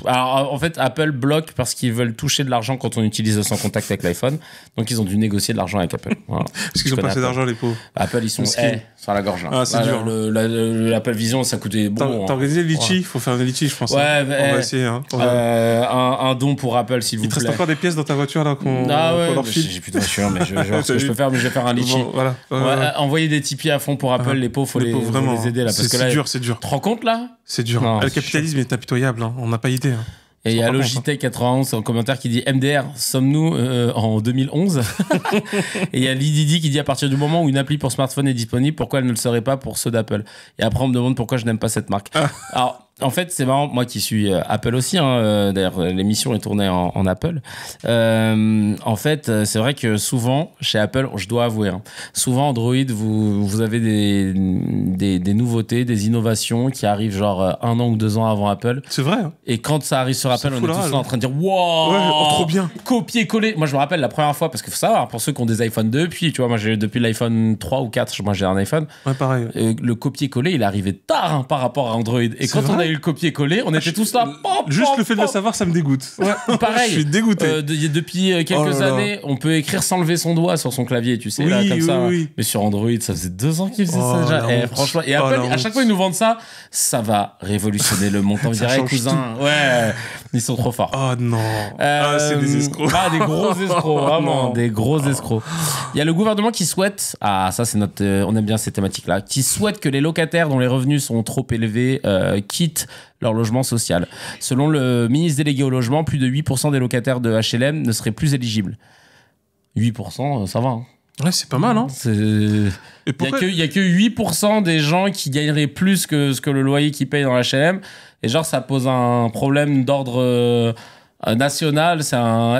Alors en fait Apple bloque parce qu'ils veulent toucher de l'argent quand on utilise sans contact avec l'iPhone, donc ils ont dû négocier de l'argent avec Apple. Voilà. Parce qu'ils ont pas assez d'argent les pauvres. Apple ils sont sur la gorge là. Ah c'est dur. L'Apple Vision ça coûtait bon. T'as organisé le litchi, il faut faire un litchi je pense. Ouais, on va essayer. Hein. Un don pour Apple s'il vous plaît. Il te reste encore des pièces dans ta voiture là qu'on leur file. J'ai plus de voiture mais je vais voir ce que je peux faire, mais je vais faire un litchi. Bon, voilà. Envoyer des Tipeee à fond pour Apple, les pauvres faut les aider là parce que là c'est dur. Tu te rends compte là ? C'est dur. Le capitalisme est impitoyable, on n'a pas idée. Et il y a Logitech 91 en commentaire qui dit MDR, sommes-nous en 2011 Et il y a Lididi qui dit à partir du moment où une appli pour smartphone est disponible, pourquoi elle ne le serait pas pour ceux d'Apple ? Et après on me demande pourquoi je n'aime pas cette marque. Alors en fait c'est marrant, moi qui suis Apple aussi, d'ailleurs l'émission est tournée en Apple. En fait c'est vrai que souvent chez Apple, je dois avouer, souvent Android vous avez des nouveautés, des innovations qui arrivent genre 1 an ou 2 ans avant Apple. C'est vrai. Et quand ça arrive sur Apple, on est tous là en train de dire wow, trop bien. Copier-coller. Moi je me rappelle la première fois, parce qu'il faut savoir, pour ceux qui ont des iPhone 2, puis tu vois, moi j'ai depuis l'iPhone 3 ou 4, moi j'ai un iPhone. Ouais, pareil. Le copier-coller, il est arrivé tard par rapport à Android. Et quand on a eu le copier-coller, on était tous là. Juste le fait de le savoir, ça me dégoûte. Ouais, pareil. Je suis dégoûté. Depuis quelques années, on peut écrire sans lever son doigt sur son clavier, tu sais, là, comme ça. Oui. Mais sur Android, ça faisait 2 ans qu'ils faisaient ça déjà. Franchement, et Apple, à chaque fois, ils nous vendent ça. Ça va révolutionner le monde. On dirait, cousin. Ouais, ils sont trop forts. Oh non. C'est des escrocs. Des gros escrocs, vraiment, des gros escrocs. Il y a le gouvernement qui souhaite, ça c'est notre, on aime bien ces thématiques-là, qui souhaite que les locataires dont les revenus sont trop élevés quittent leur logement social. Selon le ministre délégué au logement, plus de 8% des locataires de HLM ne seraient plus éligibles. 8%, ça va. Ouais, c'est pas mal, hein. Il y a que 8% des gens qui gagneraient plus que ce que le loyer qu'ils payent dans HLM. Et genre, ça pose un problème d'ordre national.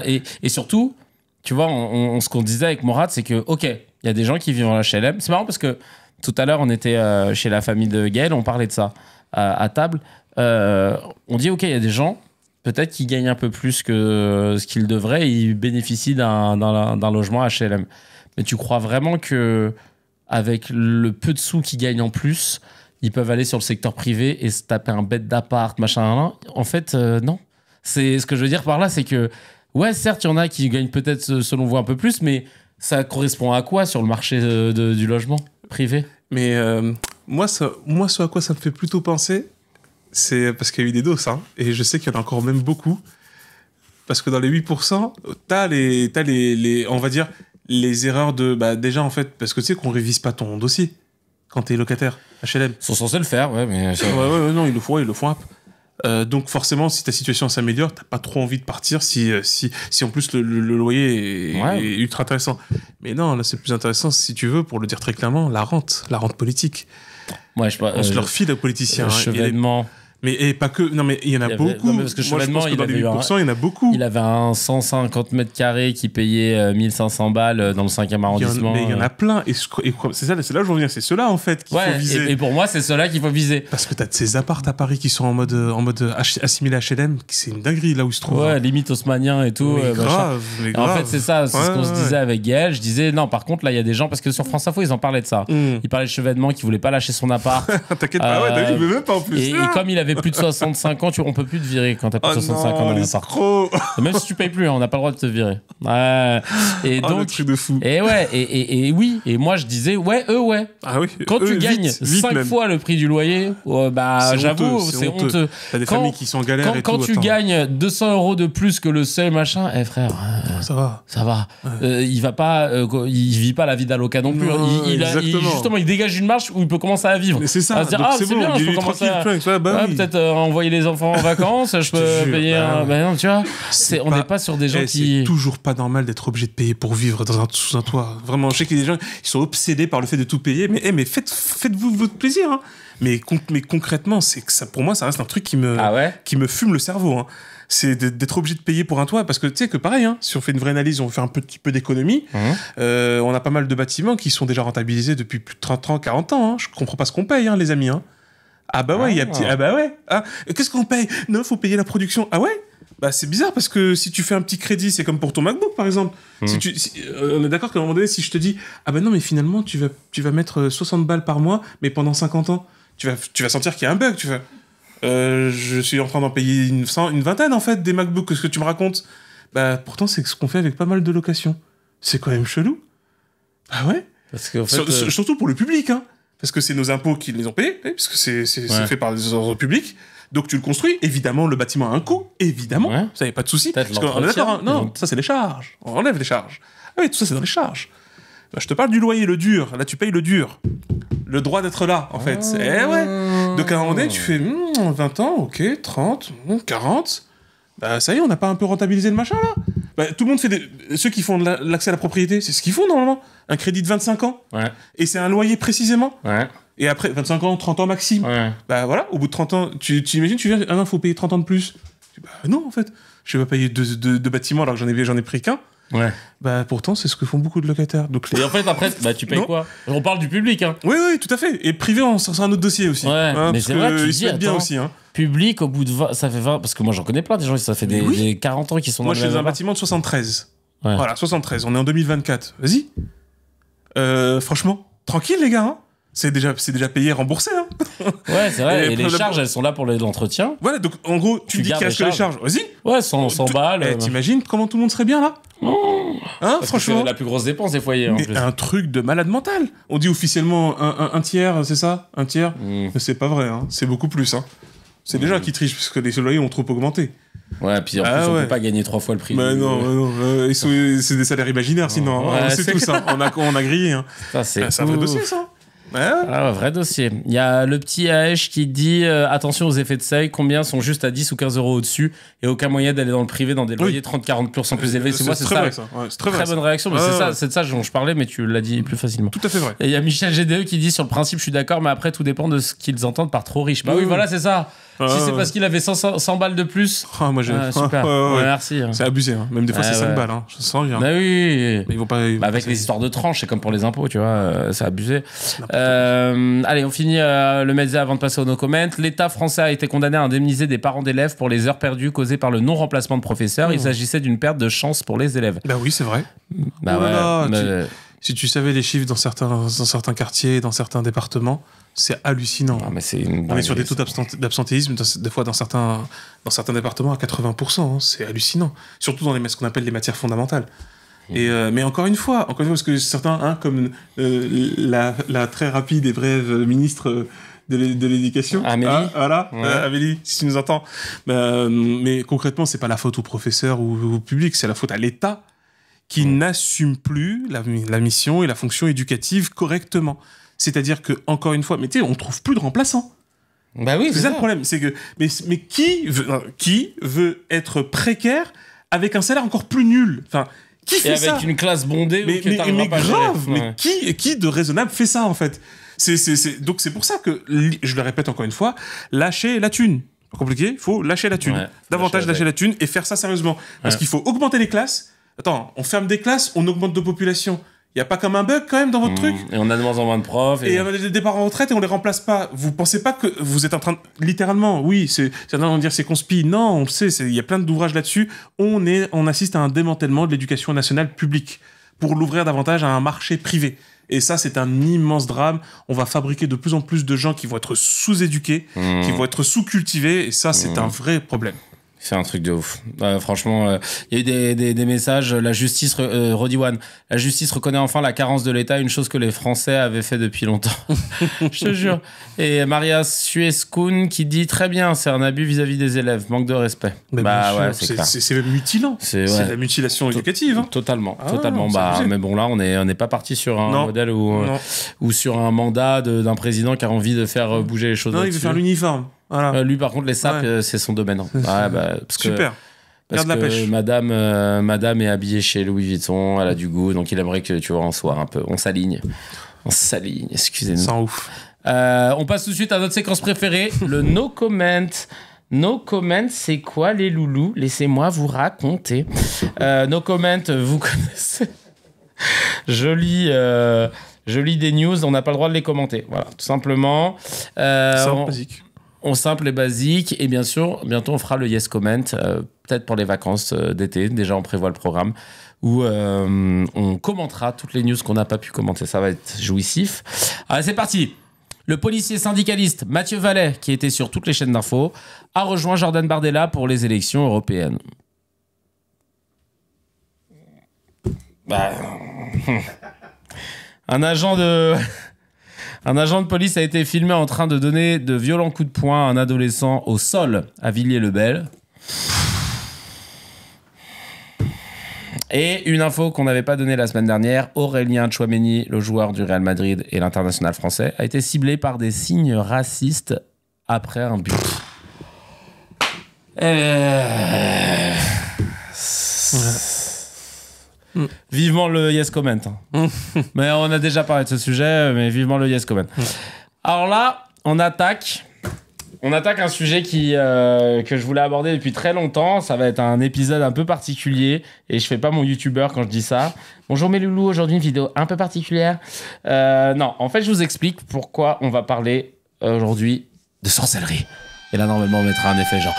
Et surtout, tu vois, ce qu'on disait avec Morad, c'est que, ok, il y a des gens qui vivent en HLM. C'est marrant parce que tout à l'heure, on était chez la famille de Gaël, on parlait de ça à table. On dit, ok, il y a des gens, peut-être qui gagnent un peu plus que ce qu'ils devraient et ils bénéficient d'un logement HLM. Mais tu crois vraiment que avec le peu de sous qu'ils gagnent en plus, ils peuvent aller sur le secteur privé et se taper un bête d'appart, machin. En fait, non. C'est ce que je veux dire par là, c'est que ouais, certes, il y en a qui gagnent peut-être selon vous un peu plus, mais ça correspond à quoi sur le marché du logement privé ? Mais moi, ce à quoi ça me fait plutôt penser, c'est parce qu'il y a eu des doses, et je sais qu'il y en a encore même beaucoup. Parce que dans les 8%, t'as les on va dire, les erreurs de... déjà, en fait, parce que tu sais qu'on révise pas ton dossier quand t'es locataire HLM. Ils sont censés le faire, ouais, mais... non, ils le font. Donc forcément, si ta situation s'améliore, t'as pas trop envie de partir si en plus le loyer est ultra intéressant. Mais non, là, c'est plus intéressant, si tu veux, pour le dire très clairement, la rente politique. Ouais, on se leur file aux politiciens. Chevènement... Mais pas que. Non, mais il y en a beaucoup. Non, parce que moi, je pense que dans les 8%, il y en a beaucoup. Il avait un 150 mètres carrés qui payait 1500 balles dans le 5e arrondissement. Mais il y en a plein. Et c'est là où je reviens. C'est ceux-là, en fait, qu'il faut viser. Et pour moi, c'est ceux-là qu'il faut viser. Parce que t'as de ces apparts à Paris qui sont en mode assimilé HLM. C'est une dinguerie, là où ils se trouvent. Ouais, limite haussmanien et tout. Mais grave. En fait, c'est ça. C'est ce qu'on se disait avec Gaël. Je disais, non, par contre, là, il y a des gens. Parce que sur France Info, ils en parlaient de ça. Ils parlaient de Chevènement qui voulait pas lâcher son appart. T'inquiète pas, il veut même pas en plus. Et comme il avait plus de 65 ans, on peut plus te virer quand t'as plus de 65 ans dans l'appart. Même si tu payes plus, on n'a pas le droit de te virer. Et donc, le truc de fou. Et ouais, et oui. Et moi, je disais, ouais. Ah oui. Quand tu gagnes 5 fois le prix du loyer, j'avoue, c'est honteux. T'as des familles qui sont en galère et tout. Quand tu gagnes 200 € de plus que le seuil, machin, frère, ça va. Ouais. Il va pas, il vit pas la vie d'Aloca non plus. Justement, il dégage une marge où il peut commencer à vivre. Mais c'est ça. À se dire, c'est bien, je peux commencer à peut-être envoyer les enfants en vacances, je peux payer non, tu vois, on n'est pas sur des gens qui... C'est toujours pas normal d'être obligé de payer pour vivre sous un toit. Vraiment, je sais qu'il y a des gens qui sont obsédés par le fait de tout payer, mais faites-vous votre plaisir. Mais concrètement, c'est que ça, pour moi, ça reste un truc qui me fume le cerveau. c'est d'être obligé de payer pour un toit. Parce que tu sais que pareil, hein, si on fait une vraie analyse, on fait un petit peu d'économie, on a pas mal de bâtiments qui sont déjà rentabilisés depuis plus de 30 ans, 40 ans. Hein. Je comprends pas ce qu'on paye, hein, les amis. Hein. Ah bah ouais, il y a petit... Ah bah ouais. Ah, qu'est-ce qu'on paye? Non, faut payer la production. Ah ouais? Bah c'est bizarre parce que si tu fais un petit crédit, c'est comme pour ton MacBook par exemple. On est d'accord qu'à un moment donné, si je te dis ah bah non mais finalement tu vas mettre 60 balles par mois, mais pendant 50 ans, tu vas sentir qu'il y a un bug. Je suis en train d'en payer une vingtaine en fait des MacBooks. Qu'est-ce que tu me racontes? Bah pourtant c'est ce qu'on fait avec pas mal de locations. C'est quand même chelou. Ah ouais. Parce qu'en fait, surtout pour le public, hein. Parce que c'est nos impôts qui les ont payés, puisque c'est fait par des ordres publics. Donc tu le construis, évidemment, le bâtiment a un coût, évidemment, ça n'y a pas de souci. Parce qu'on est d'accord, hein. Non, ça c'est les charges, on enlève les charges. Ah oui, tout ça c'est dans les charges. Bah, je te parle du loyer, le dur, là tu payes le dur. Le droit d'être là, en fait. Eh ouais. Donc à un moment donné, tu fais 20 ans, ok, 30, 40, bah ça y est, on n'a pas un peu rentabilisé le machin là. Bah, tout le monde fait ceux qui font l'accès à la propriété, c'est ce qu'ils font normalement. Un crédit de 25 ans. Ouais. Et c'est un loyer précisément. Ouais. Et après, 25 ans, 30 ans maximum. Ouais. Bah voilà, au bout de 30 ans, tu imagines, tu viens, ah non, faut payer 30 ans de plus. Bah non, en fait, je vais pas payer deux bâtiments alors que j'en ai pris qu'un. Ouais. Bah pourtant, c'est ce que font beaucoup de locataires. Donc, et en fait, après, bah, tu payes quoi? On parle du public, hein. Oui, tout à fait. Et privé, c'est un autre dossier aussi. Ouais, hein, mais c'est vrai, tu dis, bien aussi. Hein. Public, au bout de 20, ça fait 20, parce que moi j'en connais plein des gens, ça fait des 40 ans qui sont dans le Moi, je suis dans un bâtiment de 73. Ouais. Voilà, 73. On est en 2024. Vas-y. Franchement, tranquille, les gars. Hein. C'est déjà payé, remboursé. Hein. Ouais, c'est vrai. Et les charges, elles sont là pour l'entretien. Voilà, donc en gros, tu dis qu'est-ce que les charges. Vas-y. Ouais, 100 balles. T'imagines comment tout le monde serait bien là? Hein, franchement. C'est la plus grosse dépense des foyers. Mais un truc de malade mental. On dit officiellement un tiers, c'est ça? Un tiers? Mais c'est pas vrai, hein. C'est beaucoup plus. Hein. C'est déjà qui triche, parce que les loyers ont trop augmenté. Ouais, puis en plus, on peut pas gagner 3 fois le prix. Bah non, c'est des salaires imaginaires, sinon. Ouais, c'est tout ça. On a grillé. Hein. Ça, c'est un vrai dossier, ça. Ouais. Ah, vrai dossier. Il y a le petit AH qui dit attention aux effets de seuil, combien sont juste à 10 ou 15 euros au-dessus et aucun moyen d'aller dans le privé dans des loyers 30-40% plus élevés. C'est très vrai, ça. Ouais, c'est très bonne réaction, mais c'est de ça dont je parlais, mais tu l'as dit plus facilement. Tout à fait vrai. Et il y a Michel GDE qui dit sur le principe, je suis d'accord, mais après tout dépend de ce qu'ils entendent par trop riche. Bah oui, voilà, c'est ça. Si c'est parce qu'il avait 100 balles de plus. Moi j'ai. Super. Ouais, merci. C'est abusé. Hein. Même des fois c'est 5 balles. Hein. Je sens bien. Bah oui. Mais ils vont pas. Avec les histoires de tranches, c'est comme pour les impôts, tu vois. C'est abusé. Allez, on finit le média avant de passer au no comment. L'État français a été condamné à indemniser des parents d'élèves pour les heures perdues causées par le non-remplacement de professeurs. Il s'agissait d'une perte de chance pour les élèves. Bah oui, c'est vrai. Bah ouais. Si tu savais les chiffres dans certains quartiers, dans certains départements, c'est hallucinant. Ah, mais on est sur des taux d'absentéisme, des fois dans certains départements à 80%. Hein, c'est hallucinant. Surtout dans ce qu'on appelle les matières fondamentales. Mais encore une fois, parce que certains, comme la très rapide et brève ministre de l'éducation, Amélie, Amélie, si tu nous entends, mais concrètement, c'est pas la faute aux professeurs ou au public, c'est la faute à l'État qui n'assume plus la mission et la fonction éducative correctement. C'est-à-dire que, encore une fois, mais tu sais, on trouve plus de remplaçants. Bah oui, c'est ça le problème. C'est que, mais qui veut être précaire avec un salaire encore plus nul? Enfin, qui fait ça? Avec une classe bondée. Mais grave. Mais qui de raisonnable fait ça, en fait? Donc c'est pour ça que, je le répète encore une fois, lâcher la thune. Pas compliqué, il faut lâcher la thune. Davantage lâcher la thune et faire ça sérieusement. Parce qu'il faut augmenter les classes. Attends, on ferme des classes, on augmente de population. Il n'y a pas comme un bug quand même dans votre truc? Et on a de moins en moins de profs. Et on a des départs en retraite et on les remplace pas. Vous pensez pas que vous êtes en train de... Littéralement, oui, certains vont dire c'est conspi. Non, on le sait, il y a plein d'ouvrages là-dessus. On assiste à un démantèlement de l'éducation nationale publique pour l'ouvrir davantage à un marché privé. Et ça, c'est un immense drame. On va fabriquer de plus en plus de gens qui vont être sous-éduqués, qui vont être sous-cultivés. Et ça, c'est un vrai problème. C'est un truc de ouf. Franchement, il y a eu des messages. La justice, Rodiwan, la justice reconnaît enfin la carence de l'État, une chose que les Français avaient fait depuis longtemps. Je te jure. Et Maria Suescun qui dit très bien, c'est un abus vis-à-vis des élèves, manque de respect. Ouais, c'est même mutilant. C'est la mutilation éducative. Hein. Totalement. Mais bon, là, on n'est pas parti sur un modèle ou sur un mandat d'un président qui a envie de faire bouger les choses. Non, il veut faire l'uniforme. Voilà. Lui, par contre, les sapes, c'est son domaine. Super. Parce Garde la pêche. Madame est habillée chez Louis Vuitton, elle a du goût, donc il aimerait que, tu vois, on soit un peu... On s'aligne, excusez-nous. Sans ouf. On passe tout de suite à notre séquence préférée, le no comment. No comment, c'est quoi les loulous? Laissez-moi vous raconter. No comment, vous connaissez. Je lis des news, on n'a pas le droit de les commenter. Voilà, tout simplement. Simple, basique. On simple et basique. Et bien sûr, bientôt, on fera le Yes Comment, peut-être pour les vacances d'été. Déjà, on prévoit le programme où on commentera toutes les news qu'on n'a pas pu commenter. Ça va être jouissif. Allez, c'est parti. Le policier syndicaliste Mathieu Vallet, qui était sur toutes les chaînes d'infos, a rejoint Jordan Bardella pour les élections européennes. Un agent de police a été filmé en train de donner de violents coups de poing à un adolescent au sol à Villiers-le-Bel. Et une info qu'on n'avait pas donnée la semaine dernière, Aurélien Tchouaméni, le joueur du Real Madrid et l'international français, a été ciblé par des signes racistes après un but. Vivement le Yes Comment. Mais on a déjà parlé de ce sujet, mais vivement le Yes Comment. Alors là, on attaque un sujet que je voulais aborder depuis très longtemps. Ça va être un épisode un peu particulier et je fais pas mon youtubeur quand je dis ça. Bonjour mes loulous, aujourd'hui une vidéo un peu particulière. Non, en fait je vous explique pourquoi on va parler aujourd'hui de sorcellerie. Et là normalement on mettra un effet genre...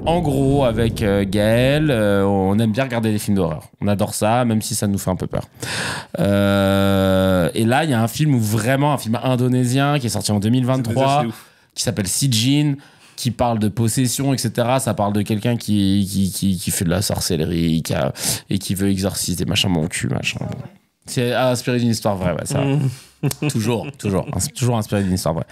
en gros, avec Gaël, on aime bien regarder des films d'horreur. On adore ça, même si ça nous fait un peu peur. Et là, il y a un film un film indonésien qui est sorti en 2023, qui s'appelle Sijin, qui parle de possession, etc. Ça parle de quelqu'un qui fait de la sorcellerie et qui veut exorciser, machin, mon cul, machin. C'est inspiré d'une histoire vraie, ouais, ça. Toujours inspiré d'une histoire vraie.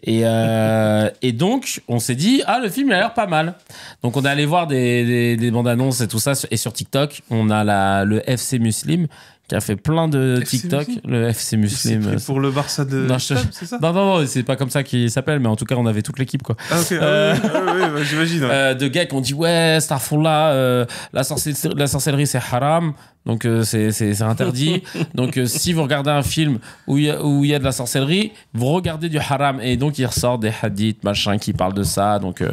Et donc, on s'est dit, le film il a l'air pas mal. Donc, on est allé voir des bandes annonces et tout ça. Et sur TikTok, on a le FC Muslim qui a fait plein de TikTok. Le FC Muslim. C'est pour le Barça de... Non, c'est ça? Non, c'est pas comme ça qu'il s'appelle, mais en tout cas, on avait toute l'équipe, quoi. Ah, ok. J'imagine. De gars qui ont dit, ouais, Starfall, la sorcellerie, c'est haram. Donc, c'est interdit. Donc, si vous regardez un film où il y a de la sorcellerie, vous regardez du haram. Et donc, il ressort des hadiths, machin, qui parlent de ça. Donc,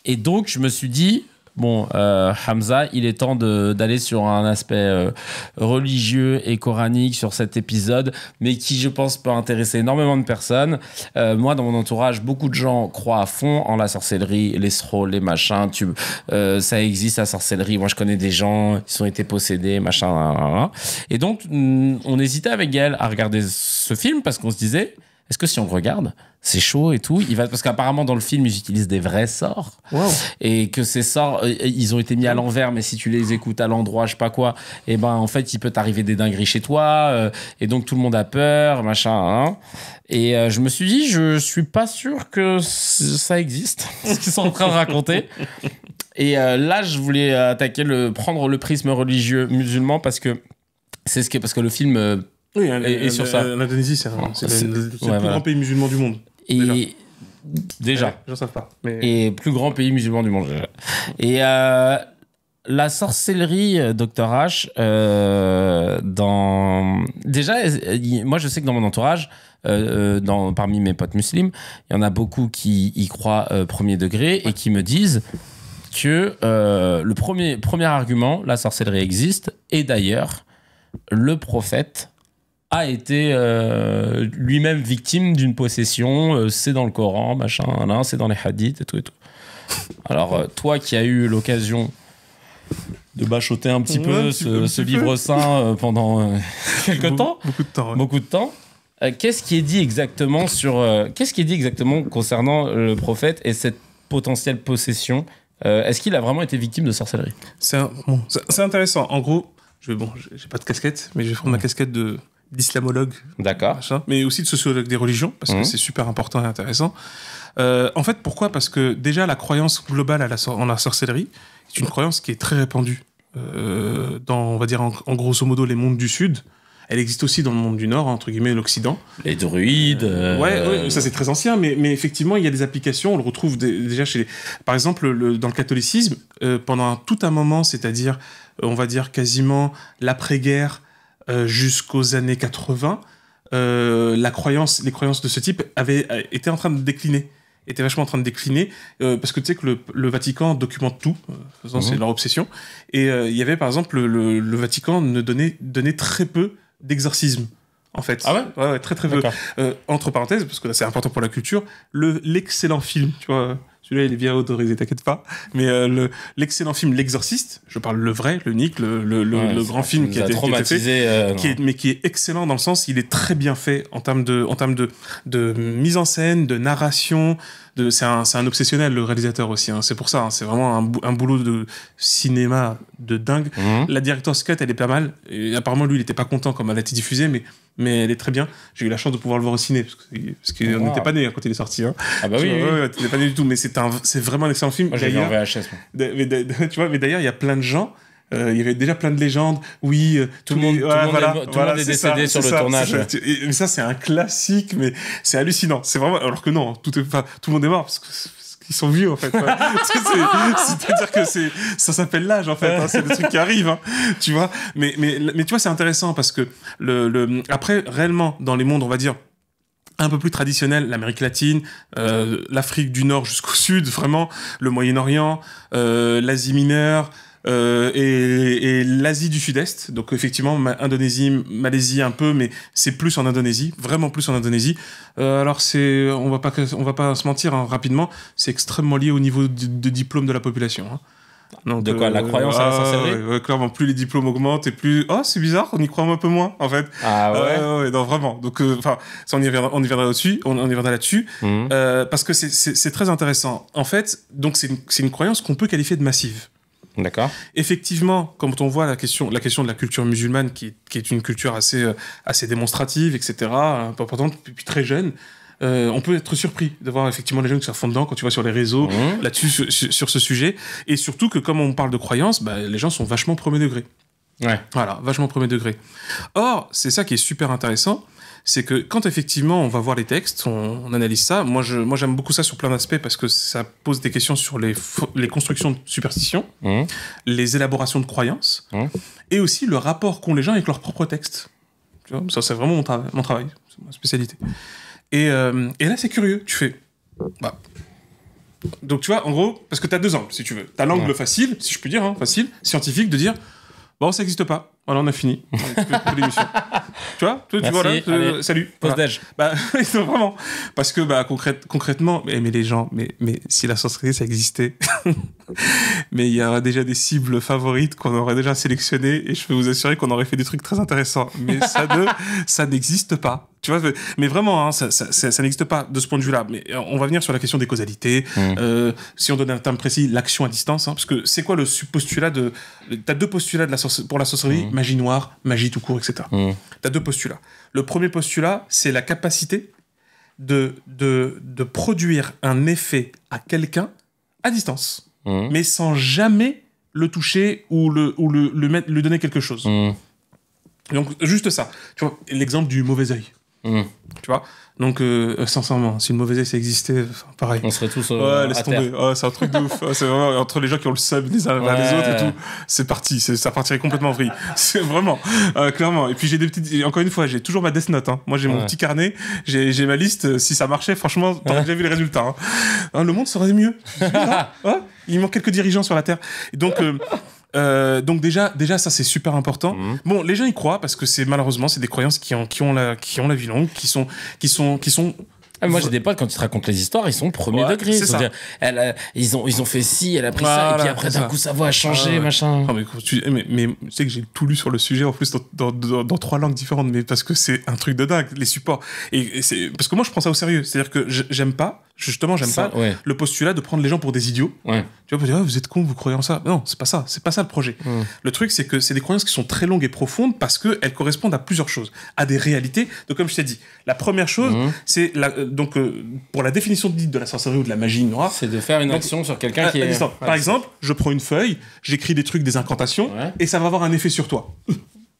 et donc, je me suis dit... Bon, Hamza, il est temps d'aller sur un aspect religieux et coranique sur cet épisode, mais qui, je pense, peut intéresser énormément de personnes. Moi, dans mon entourage, beaucoup de gens croient à fond en la sorcellerie, les scrolls, les machins. Ça existe, la sorcellerie. Moi, je connais des gens qui ont été possédés, machin. Et donc, on hésitait avec Gaël à regarder ce film parce qu'on se disait... Est-ce que si on le regarde, c'est chaud et tout, parce qu'apparemment dans le film ils utilisent des vrais sorts, et que ces sorts ils ont été mis à l'envers, mais si tu les écoutes à l'endroit, je sais pas quoi, et ben en fait il peut t'arriver des dingueries chez toi, et donc tout le monde a peur, machin. Et je me suis dit, je suis pas sûr que ça existe, ce qu'ils sont en train de raconter. Et là je voulais prendre le prisme religieux musulman parce que le film oui, et sur ça. L'Indonésie, c'est le plus grand pays musulman du monde. Et déjà. J'en sais pas. Mais... Et plus grand pays musulman du monde. Et la sorcellerie, Dr H, déjà, moi je sais que dans mon entourage, parmi mes potes musulmans, il y en a beaucoup qui y croient premier degré et qui me disent que le premier argument, la sorcellerie existe, et d'ailleurs, le prophète a été lui-même victime d'une possession, c'est dans le Coran, machin, c'est dans les hadiths et tout et tout. Alors, toi qui as eu l'occasion de bachoter un petit peu ce livre saint pendant quelques temps, beaucoup de temps, qu'est-ce qui est dit exactement concernant le prophète et cette potentielle possession? Est-ce qu'il a vraiment été victime de sorcellerie? C'est intéressant. En gros, j'ai pas de casquette, mais je vais prendre ma casquette d'islamologue, d'accord, mais aussi de sociologue des religions, parce que c'est super important et intéressant. En fait, pourquoi? Parce que déjà, la croyance globale en la sorcellerie, c'est une croyance qui est très répandue dans, on va dire, en grosso modo, les mondes du Sud. Elle existe aussi dans le monde du Nord, entre guillemets, l'Occident. Les druides. Ouais, ça c'est très ancien, mais effectivement, il y a des applications. On le retrouve déjà par exemple, dans le catholicisme, pendant tout un moment, c'est-à-dire, on va dire quasiment l'après-guerre, jusqu'aux années 80, les croyances de ce type étaient en train de décliner. Était vachement en train de décliner, parce que tu sais que le Vatican documente tout, c'est leur obsession, et il y avait par exemple le Vatican donnait très peu d'exorcisme, en fait. Ah ouais? Ouais, très très peu. Entre parenthèses, parce que là c'est important pour la culture, l'excellent film, tu vois, celui-là il est bien autorisé, t'inquiète pas, mais l'excellent film L'Exorciste, je parle le vrai, le unique, le grand film qui a été traumatisé, mais qui est excellent dans le sens, il est très bien fait en termes de mise en scène, de narration. C'est un obsessionnel, le réalisateur aussi. Hein. C'est pour ça, hein. C'est vraiment un boulot de cinéma de dingue. La director's cut, elle est pas mal. Et apparemment, lui, il était pas content comme elle a été diffusée, mais elle est très bien. J'ai eu la chance de pouvoir le voir au ciné, parce qu'on n'était pas nés quand il est sorti. Hein. Ah bah oui. Ouais, t'étais pas né du tout, mais c'est vraiment un excellent film. Moi, j'ai vu en VHS. Tu vois, mais d'ailleurs, il y a plein de gens. Il y avait déjà plein de légendes. Oui, tout le monde est décédé sur le tournage. Mais ça, c'est un classique, mais c'est hallucinant. C'est vraiment. Alors que non, tout le monde est mort parce qu'ils sont vieux en fait. C'est-à-dire que ça s'appelle l'âge en fait. Hein, c'est des trucs qui arrivent, hein, tu vois. Mais tu vois, c'est intéressant parce que après réellement dans les mondes, on va dire un peu plus traditionnel, l'Amérique latine, l'Afrique du Nord jusqu'au Sud, vraiment, le Moyen-Orient, l'Asie mineure. Et l'Asie du Sud-Est, donc effectivement Indonésie, Malaisie un peu, mais c'est plus en Indonésie, vraiment plus en Indonésie. Alors on va pas se mentir, hein, rapidement, c'est extrêmement lié au niveau de diplôme de la population. Hein. Donc, de quoi, la croyance à la sorcellerie? Clairement, plus les diplômes augmentent et plus... Oh, c'est bizarre, on y croit un peu moins, en fait. Ah ouais? Non, vraiment. Donc, ça, on y viendra là-dessus. On y viendra là-dessus. Parce que c'est très intéressant. En fait, donc c'est une croyance qu'on peut qualifier de massive. D'accord. Effectivement, quand on voit la question de la culture musulmane, qui est une culture assez démonstrative, etc., un peu importante, depuis très jeune, on peut être surpris de voir effectivement les jeunes qui sont à fond dedans quand tu vas sur les réseaux, là-dessus, sur ce sujet. Et surtout que comme on parle de croyances, les gens sont vachement premier degré. Ouais. Voilà, vachement premier degré. Or, c'est ça qui est super intéressant, c'est que quand effectivement on va voir les textes, on analyse ça. Moi j'aime beaucoup ça sur plein d'aspects parce que ça pose des questions sur les constructions de superstitions, les élaborations de croyances, et aussi le rapport qu'ont les gens avec leurs propres textes. Tu vois, ça c'est vraiment mon travail, c'est ma spécialité. Et là c'est curieux, tu fais... Donc tu vois, en gros, parce que t'as deux angles si tu veux. T'as l'angle facile, si je puis dire, hein, facile, scientifique, de dire... Bon, ça n'existe pas. Voilà, on a fini. L'émission. Tu vois, tu vois là, salut. Pause-déj. Non, vraiment. Parce que concrètement, mais les gens, mais si la sorcellerie ça existait, mais il y aurait déjà des cibles favorites qu'on aurait déjà sélectionnées et je peux vous assurer qu'on aurait fait des trucs très intéressants. Mais ça n'existe pas. Tu vois, mais vraiment, hein, ça n'existe pas de ce point de vue-là. Mais on va venir sur la question des causalités. Si on donne un terme précis, l'action à distance. Hein, parce que c'est quoi le postulat t'as deux postulats pour la sorcellerie, magie noire, magie tout court, etc. T'as deux postulats. Le premier postulat, c'est la capacité de produire un effet à quelqu'un à distance, mais sans jamais le toucher ou lui donner quelque chose. Donc, juste ça. Tu vois, l'exemple du mauvais œil. Tu vois, donc sincèrement, si le mauvais œil ça existait, pareil, on serait tous laisse tomber. C'est un truc de ouf. C'est vraiment entre les gens qui ont le seum les uns vers les autres et tout, c'est parti, ça partirait complètement en vrille. C'est vraiment clairement. Et puis j'ai des petites, encore une fois, j'ai toujours ma Death Note. Hein. Moi j'ai mon petit carnet, j'ai ma liste. Si ça marchait, franchement, t'aurais déjà vu les résultats. Hein. Le monde serait mieux. Il manque quelques dirigeants sur la terre. Et donc déjà ça c'est super important. Bon, les gens y croient parce que malheureusement c'est des croyances qui ont la vie longue, qui sont moi j'ai des potes quand ils te racontent les histoires, ils sont premier degré. C'est ça. Ils ont fait ci, elle a pris ça et puis après d'un coup sa voix a changé, machin. Non, mais tu sais que j'ai tout lu sur le sujet en plus dans 3 langues différentes, mais parce que c'est un truc de dingue les supports et c'est parce que moi je prends ça au sérieux, c'est-à-dire que j'aime pas le postulat de prendre les gens pour des idiots. Tu vois, pour dire vous êtes cons, vous croyez en ça. Non, c'est pas ça le projet. Le truc c'est que c'est des croyances qui sont très longues et profondes parce que elles correspondent à plusieurs choses, à des réalités. Donc comme je t'ai dit, la première chose c'est pour la définition de la sorcellerie ou de la magie noire, c'est de faire une action sur quelqu'un qui est... Par exemple, je prends une feuille, j'écris des trucs, des incantations, et ça va avoir un effet sur toi.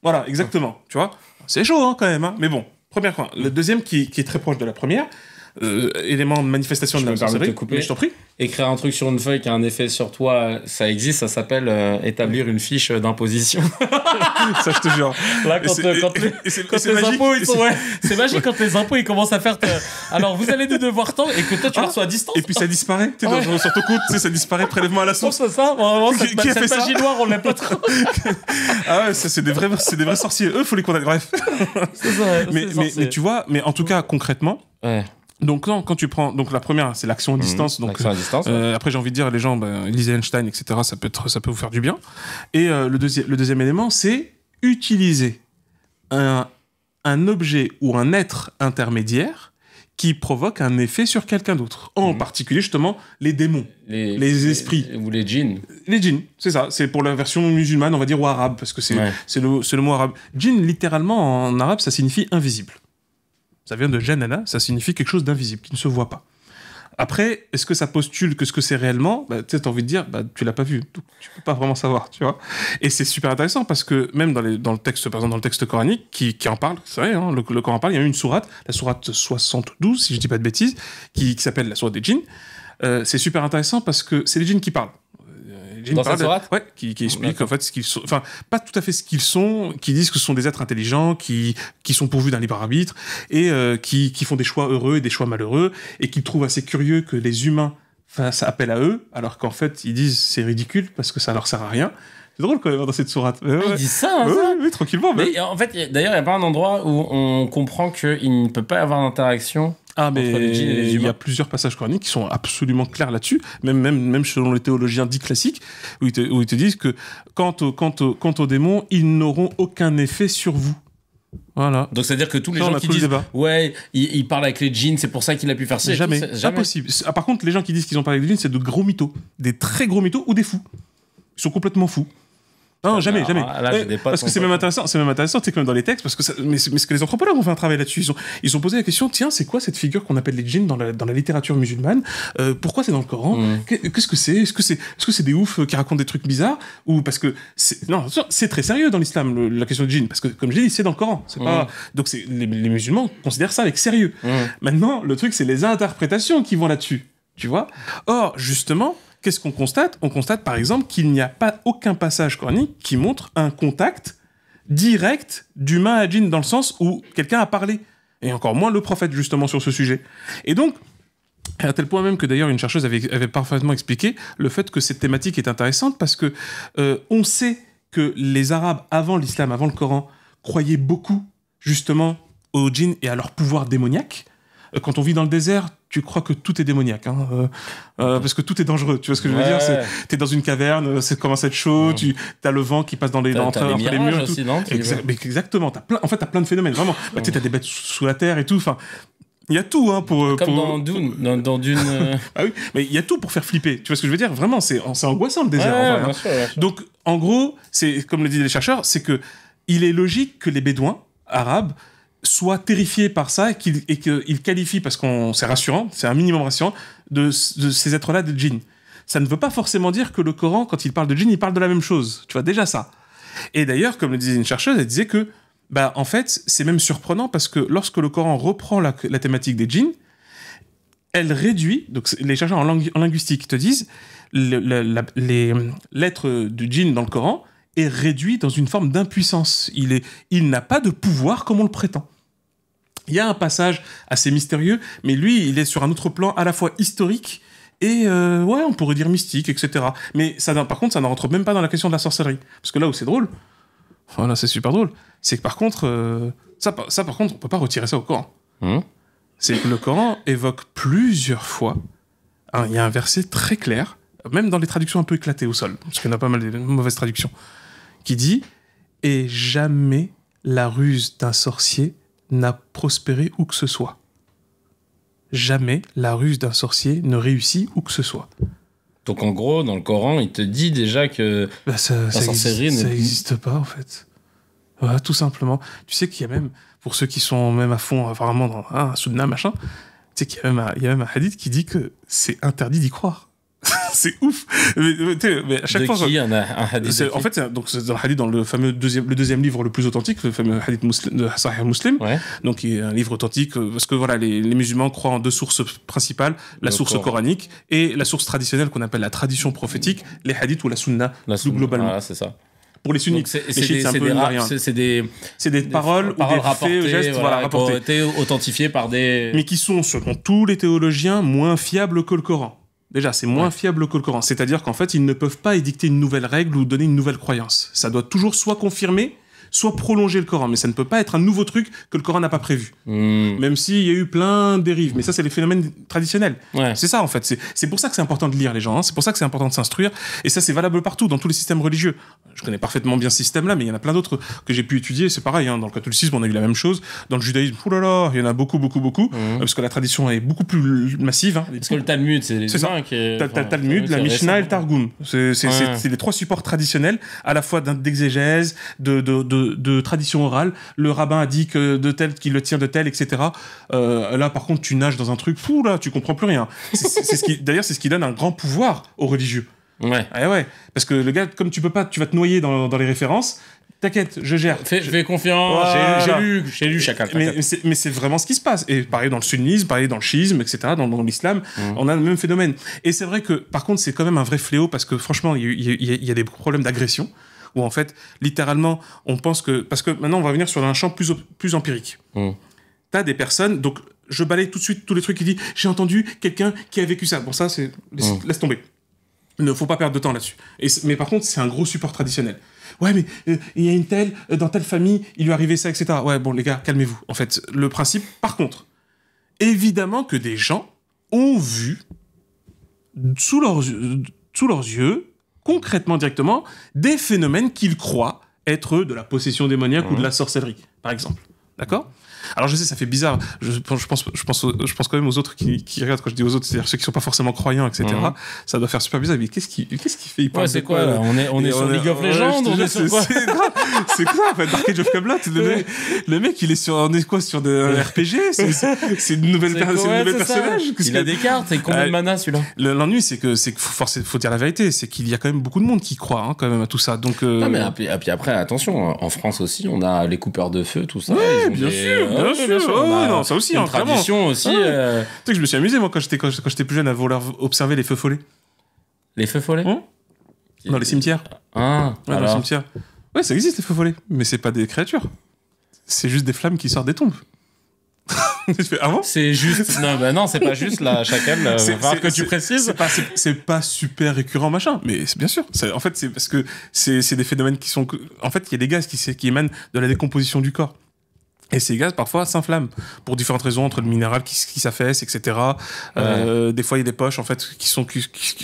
Voilà, exactement. Tu vois, c'est chaud hein, quand même, hein, mais bon, premier point. Le deuxième qui est très proche de la première, élément de manifestation de la sorcellerie. Mais je t'en prie. Écrire un truc sur une feuille qui a un effet sur toi, ça existe, ça s'appelle établir une fiche d'imposition. Ça, je te jure. Là, quand les impôts, ils sont... Ouais, c'est magique quand les impôts, ils commencent à faire... Alors, vous allez nous devoir tant, et que toi, tu le reçois à distance. Et puis, ça disparaît. Sur ton compte, ça disparaît, prélèvement à la source. C'est ça, vraiment, cette magie noire, on l'aime pas trop. Ah ouais, ça, c'est des vrais sorciers. Eux, faut les condamner. Bref. C'est ça, mais tu vois, mais en tout cas, concrètement... Ouais. Donc quand tu prends, donc la première c'est l'action à distance. Donc l'action à distance, ouais. Après j'ai envie de dire les gens, lisez Einstein, etc. Ça peut vous faire du bien. Et le deuxième élément c'est utiliser un objet ou un être intermédiaire qui provoque un effet sur quelqu'un d'autre. En particulier justement les démons, les esprits ou les djinns. Les djinns, c'est ça. C'est pour la version musulmane, on va dire, ou arabe, parce que c'est le mot arabe. Djinn littéralement en arabe ça signifie invisible. Ça vient de janana, ça signifie quelque chose d'invisible, qui ne se voit pas. Après, est-ce que ça postule que ce que c'est réellement ? Tu sais, t'as envie de dire, tu l'as pas vu, donc tu peux pas vraiment savoir, tu vois. Et c'est super intéressant parce que même dans le texte, par exemple dans le texte coranique, qui en parle, c'est vrai, hein, le Coran parle, il y a eu une sourate, la sourate 72, si je dis pas de bêtises, qui s'appelle la sourate des djinns. C'est super intéressant parce que c'est les djinns qui parlent. Dans cette sourate ? Ouais, qui explique en fait ce qu'ils sont, enfin pas tout à fait ce qu'ils sont, qui disent que ce sont des êtres intelligents, qui sont pourvus d'un libre arbitre et qui font des choix heureux et des choix malheureux et qui trouvent assez curieux que les humains fassent appel à eux, alors qu'en fait ils disent c'est ridicule parce que ça leur sert à rien. C'est drôle quand même dans cette sourate. Ils disent ça, ça. Oui, tranquillement. Mais en fait, d'ailleurs, il y a pas un endroit où on comprend qu'il ne peut pas y avoir d'interaction. Mais il y a plusieurs passages coraniques qui sont absolument clairs là-dessus, même selon les théologiens dits classiques, où ils te disent que quant aux démons, ils n'auront aucun effet sur vous. Voilà. Donc c'est-à-dire que tous les gens qui disent il parle avec les djinns, c'est pour ça qu'il a pu faire ça. Jamais. Impossible. Par contre, les gens qui disent qu'ils ont parlé avec les djinns, c'est de gros mythos, des très gros mythos ou des fous. Ils sont complètement fous. Non, jamais. Là, parce que c'est même intéressant, c'est quand même dans les textes, parce que mais ce que les anthropologues ont fait un travail là-dessus. Ils ont posé la question, tiens, c'est quoi cette figure qu'on appelle les djinns dans la littérature musulmane ? Pourquoi c'est dans le Coran ? Qu'est-ce que c'est ? Est-ce que c'est des oufs qui racontent des trucs bizarres ? Ou parce que c'est très sérieux dans l'islam, la question du djinn, parce que comme je dis, c'est dans le Coran. C'est pas... Donc les musulmans considèrent ça avec sérieux. Maintenant, le truc, c'est les interprétations qui vont là-dessus. Tu vois ? Or, justement... Qu'est-ce qu'on constate ? On constate par exemple qu'il n'y a pas aucun passage coranique qui montre un contact direct d'humain à djinn dans le sens où quelqu'un a parlé. Et encore moins le prophète justement sur ce sujet. Et donc, à tel point même que d'ailleurs une chercheuse avait parfaitement expliqué le fait que cette thématique est intéressante parce que on sait que les Arabes avant l'islam, avant le Coran, croyaient beaucoup justement aux djinns et à leur pouvoir démoniaque. Quand on vit dans le désert, tu crois que tout est démoniaque, parce que tout est dangereux. Tu vois ce que je veux dire ? T'es dans une caverne, ça commence à être chaud, t'as le vent qui passe entre les murs et tout. Aussi, non exactement. T'as plein de phénomènes, vraiment. Tu sais, t'as des bêtes sous la terre et tout. Enfin, il y a tout, Comme dans Dune, dans Dune. Ah oui, mais il y a tout pour faire flipper. Tu vois ce que je veux dire ? Vraiment, c'est angoissant le désert. Bien sûr. Donc, en gros, c'est comme le disent les chercheurs, c'est que il est logique que les Bédouins arabes soient terrifiés par ça et qu'ils qualifient, parce que c'est rassurant, c'est un minimum rassurant, de ces êtres-là de djinns. Ça ne veut pas forcément dire que le Coran, quand il parle de djinns, il parle de la même chose. Tu vois, déjà ça. Et d'ailleurs, comme le disait une chercheuse, elle disait que, en fait, c'est même surprenant parce que lorsque le Coran reprend la thématique des djinns, elle réduit, donc les chercheurs en linguistique te disent, l'être du djinn dans le Coran est réduit dans une forme d'impuissance. Il n'a pas de pouvoir comme on le prétend. Il y a un passage assez mystérieux, mais lui, il est sur un autre plan à la fois historique et, on pourrait dire mystique, etc. Mais par contre, ça ne rentre même pas dans la question de la sorcellerie. Parce que là où c'est drôle, voilà, c'est super drôle, c'est que par contre, ça par contre, on peut pas retirer ça au Coran. C'est que le Coran évoque plusieurs fois, il y a un verset très clair, même dans les traductions un peu éclatées au sol, parce qu'il y en a pas mal de mauvaises traductions, qui dit « Et jamais la ruse d'un sorcier n'a prospéré où que ce soit. » Jamais la ruse d'un sorcier ne réussit où que ce soit. Donc en gros, dans le Coran, il te dit déjà que la sorcellerie... Ça n'existe pas, en fait. Voilà, tout simplement. Tu sais qu'il y a même, pour ceux qui sont même à fond, apparemment, dans un sunna, machin, tu sais qu'il y a même un hadith qui dit que c'est interdit d'y croire. C'est ouf. Mais à chaque fois. Qui un hadith En fait, c'est dans le hadith, dans le fameux deuxième livre le plus authentique, le fameux hadith de Sahih Muslim. Ouais. Donc, il est un livre authentique parce que voilà, les musulmans croient en deux sources principales, la source coranique et la source traditionnelle qu'on appelle la tradition prophétique, les hadiths ou la sunna, plus globalement. Ah, c'est ça. Pour les sunnites, c'est des paroles ou des rapportées, faits, gestes, rapportés, authentifiés par des... Mais qui sont, selon tous les théologiens, moins fiables que le Coran. Déjà, c'est moins fiable que le Coran. C'est-à-dire qu'en fait, ils ne peuvent pas édicter une nouvelle règle ou donner une nouvelle croyance. Ça doit toujours soit confirmer, soit prolonger le Coran. Mais ça ne peut pas être un nouveau truc que le Coran n'a pas prévu. Même s'il y a eu plein de dérives. Mais ça, c'est les phénomènes traditionnels. Ouais. C'est ça, en fait. C'est pour ça que c'est important de lire les gens. Hein. C'est pour ça que c'est important de s'instruire. Et ça, c'est valable partout, dans tous les systèmes religieux. Je connais parfaitement bien ce système-là, mais il y en a plein d'autres que j'ai pu étudier. C'est pareil, hein. Dans le catholicisme, on a eu la même chose. Dans le judaïsme, il y en a beaucoup. Parce que la tradition est beaucoup plus massive. Hein. Parce que le Talmud, c'est ça. T'as le Talmud, la Mishnah et le Targum. C'est les trois supports traditionnels, à la fois d'exégèse, de tradition orale. Le rabbin a dit que de tel, qu'il le tient de tel, etc. Là, par contre, tu nages dans un truc fou, là, tu comprends plus rien. D'ailleurs, c'est ce qui donne un grand pouvoir aux religieux. Ouais. Ouais. Parce que le gars, comme tu peux pas, tu vas te noyer dans les références. T'inquiète, je gère. Fais confiance. Voilà. J'ai lu chacun. Mais c'est vraiment ce qui se passe. Et pareil dans le sunnisme, pareil dans le chiisme, etc. Dans l'islam, on a le même phénomène. Et c'est vrai que, par contre, c'est quand même un vrai fléau parce que, franchement, il y a des problèmes d'agression où, en fait, littéralement, on pense que... Parce que maintenant, on va venir sur un champ plus empirique. T'as des personnes... Donc, je balaye tout de suite tous les trucs qui disent « J'ai entendu quelqu'un qui a vécu ça. » Bon, ça, c'est... Laisse tomber. Il ne faut pas perdre de temps là-dessus. Mais par contre, c'est un gros support traditionnel. Ouais, mais il y a une telle, dans telle famille, il lui est arrivé ça, etc. Ouais, bon, les gars, calmez-vous. En fait, le principe, par contre, évidemment que des gens ont vu, sous leurs yeux, concrètement, directement, des phénomènes qu'ils croient être de la possession démoniaque ou de la sorcellerie, par exemple. D'accord ? Alors je sais, ça fait bizarre. Je pense quand même aux autres qui regardent. Quand je dis aux autres, c'est-à-dire ceux qui sont pas forcément croyants, etc. Ça doit faire super bizarre. Mais qu'est-ce qu'il fait? C'est quoi là On est sur League of Legends. On est sur quoi? C'est quoi en fait? Dark Age of Camelot. Le mec, il est sur sur des RPG. C'est une nouvelle personnage. Il a des cartes. Et combien de mana celui-là? L'ennui, c'est que faut dire la vérité, c'est qu'il y a quand même beaucoup de monde qui croit quand même à tout ça. Donc non mais puis après attention, en France aussi, on a les coupeurs de feu, tout ça. Ouais, bien sûr. Non, ça aussi, une tradition aussi. Tu sais que je me suis amusé moi quand j'étais plus jeune à vouloir observer les feux follets. Les feux follets dans les cimetières. Dans les cimetières. Ouais, ça existe les feux follets, mais c'est pas des créatures. C'est juste des flammes qui sortent des tombes. C'est juste. Non, c'est pas juste là. Chacun va falloir que tu précises. C'est pas super récurrent machin, mais c'est bien sûr. En fait, c'est parce que c'est des phénomènes qui sont. En fait, il y a des gaz qui émanent de la décomposition du corps. Et ces gaz, parfois, s'inflamment pour différentes raisons, entre le minéral qui s'affaisse, etc. Des fois, il y a des poches, en fait, qui sont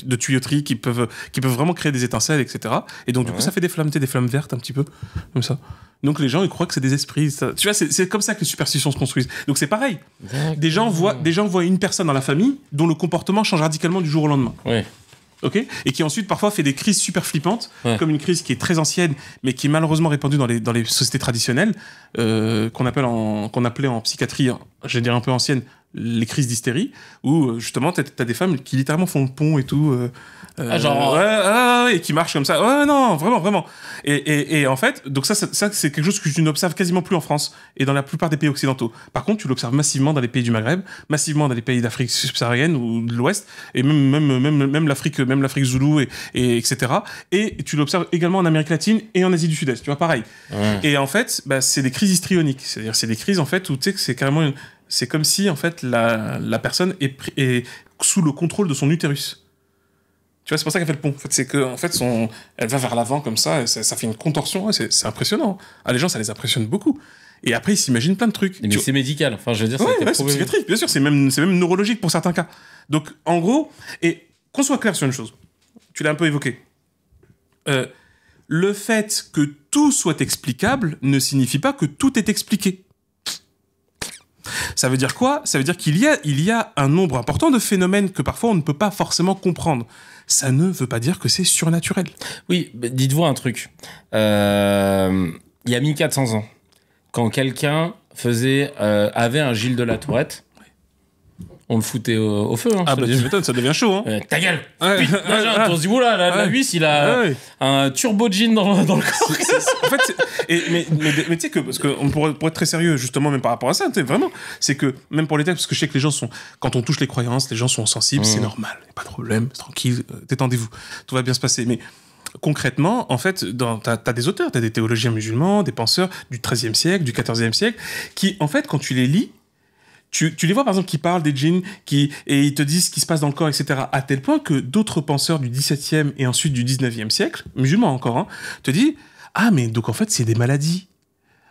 de tuyauterie, qui peuvent vraiment créer des étincelles, etc. Et donc, du coup, ça fait des flammes vertes, un petit peu, comme ça. Donc, les gens, ils croient que c'est des esprits. Ça. Tu vois, c'est comme ça que les superstitions se construisent. Donc, c'est pareil. Des gens voient une personne dans la famille dont le comportement change radicalement du jour au lendemain. Ouais. Ok, et qui ensuite parfois fait des crises super flippantes, comme une crise qui est très ancienne, mais qui est malheureusement répandue dans les sociétés traditionnelles, qu'on appelait en psychiatrie, je vais dire un peu ancienne, les crises d'hystérie, où justement t'as des femmes qui littéralement font le pont et tout, et qui marchent comme ça. Ouais, non, vraiment. Et en fait, donc ça c'est quelque chose que tu n'observes quasiment plus en France et dans la plupart des pays occidentaux. Par contre, tu l'observes massivement dans les pays du Maghreb, massivement dans les pays d'Afrique subsaharienne ou de l'Ouest, et même l'Afrique zoulou et etc. Et tu l'observes également en Amérique latine et en Asie du Sud-Est. Tu vois, pareil. Et en fait, c'est des crises histrioniques. C'est-à-dire, c'est des crises en fait où tu sais que c'est carrément c'est comme si en fait la personne est sous le contrôle de son utérus. Tu vois, c'est pour ça qu'elle fait le pont. En fait, c'est que en fait elle va vers l'avant comme ça, ça fait une contorsion. C'est impressionnant. Les gens, ça les impressionne beaucoup. Et après, ils s'imaginent plein de trucs. Mais c'est médical. Enfin, je veux dire, c'est psychiatrique, bien sûr. C'est même neurologique pour certains cas. Donc, en gros, et qu'on soit clair sur une chose, tu l'as un peu évoqué. Le fait que tout soit explicable ne signifie pas que tout est expliqué. Ça veut dire quoi ? Ça veut dire qu'il y a un nombre important de phénomènes que parfois on ne peut pas forcément comprendre. Ça ne veut pas dire que c'est surnaturel. Oui, dites-vous un truc. Il y a 1400 ans, quand quelqu'un avait un Gilles de la Tourette, On le foutait au feu. Hein, ah bah tu m'étonnes, ça devient chaud. Hein. Ta gueule. On se dit, oula, la vis, il a un turbo jean dans le corps. En fait, mais tu sais que, parce que pour être très sérieux, justement, même par rapport à ça, vraiment, c'est que, même pour les textes, parce que je sais que les gens sont, quand on touche les croyances, les gens sont sensibles, c'est normal, y a pas de problème, tranquille, détendez-vous, tout va bien se passer. Mais concrètement, en fait, t'as des auteurs, t'as des théologiens musulmans, des penseurs du XIIIe siècle, du XIVe siècle, qui, en fait, quand tu les lis, tu les vois par exemple qui parlent des djinns et ils te disent ce qui se passe dans le corps, etc. À tel point que d'autres penseurs du XVIIe et ensuite du XIXe siècle, musulmans encore, hein, te disent ah mais donc en fait c'est des maladies.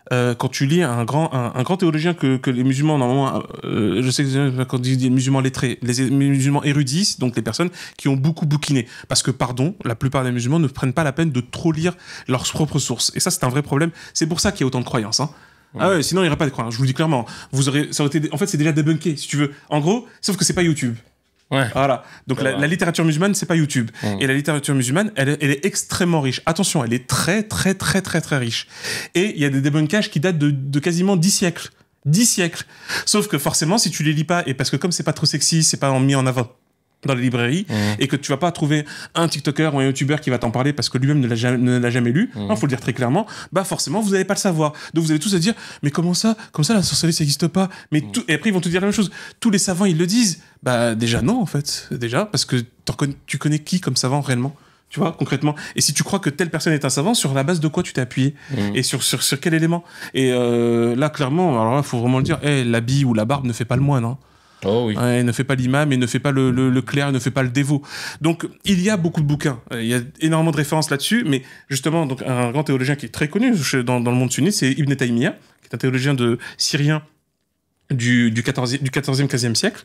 Quand tu lis un grand théologien que les musulmans normalement, je sais que quand on dit les musulmans lettrés, les musulmans érudits, donc les personnes qui ont beaucoup bouquiné, parce que pardon, la plupart des musulmans ne prennent pas la peine de trop lire leurs propres sources. Et ça c'est un vrai problème. C'est pour ça qu'il y a autant de croyances. Hein. Ah ouais, sinon il n'y aurait pas de croyances. Je vous le dis clairement. Ça aurait été, en fait, c'est déjà débunké, si tu veux. En gros, sauf que c'est pas YouTube. Ouais. Voilà. Donc la littérature musulmane, c'est pas YouTube. Et la littérature musulmane, elle est extrêmement riche. Attention, elle est très, très, très, très, très riche. Et il y a des débunkages qui datent de quasiment 10 siècles. 10 siècles. Sauf que forcément, si tu les lis pas, et parce que comme c'est pas trop sexy, c'est pas mis en avant dans les librairies, et que tu vas pas trouver un TikToker ou un YouTuber qui va t'en parler parce que lui-même ne l'a jamais lu, faut le dire très clairement, bah forcément vous allez pas le savoir. Donc vous allez tous se dire mais comment ça la sorcellerie ça existe pas, mais et après ils vont te dire la même chose. Tous les savants ils le disent. Bah déjà non en fait, déjà parce que tu connais qui comme savant réellement? Tu vois, concrètement. Et si tu crois que telle personne est un savant, sur la base de quoi tu t'es appuyé? Et sur quel élément? Et là, clairement, alors là, faut vraiment le dire, l'habit ou la barbe ne fait pas le moine, hein. Oh oui. Ouais, ne fait pas l'imam et ne fait pas le clerc, ne fait pas le dévot. Donc, il y a beaucoup de bouquins. Il y a énormément de références là-dessus, mais justement, donc, un grand théologien qui est très connu dans le monde sunnite, c'est Ibn Taymiyyah, qui est un théologien syrien du 14e, 15e siècle.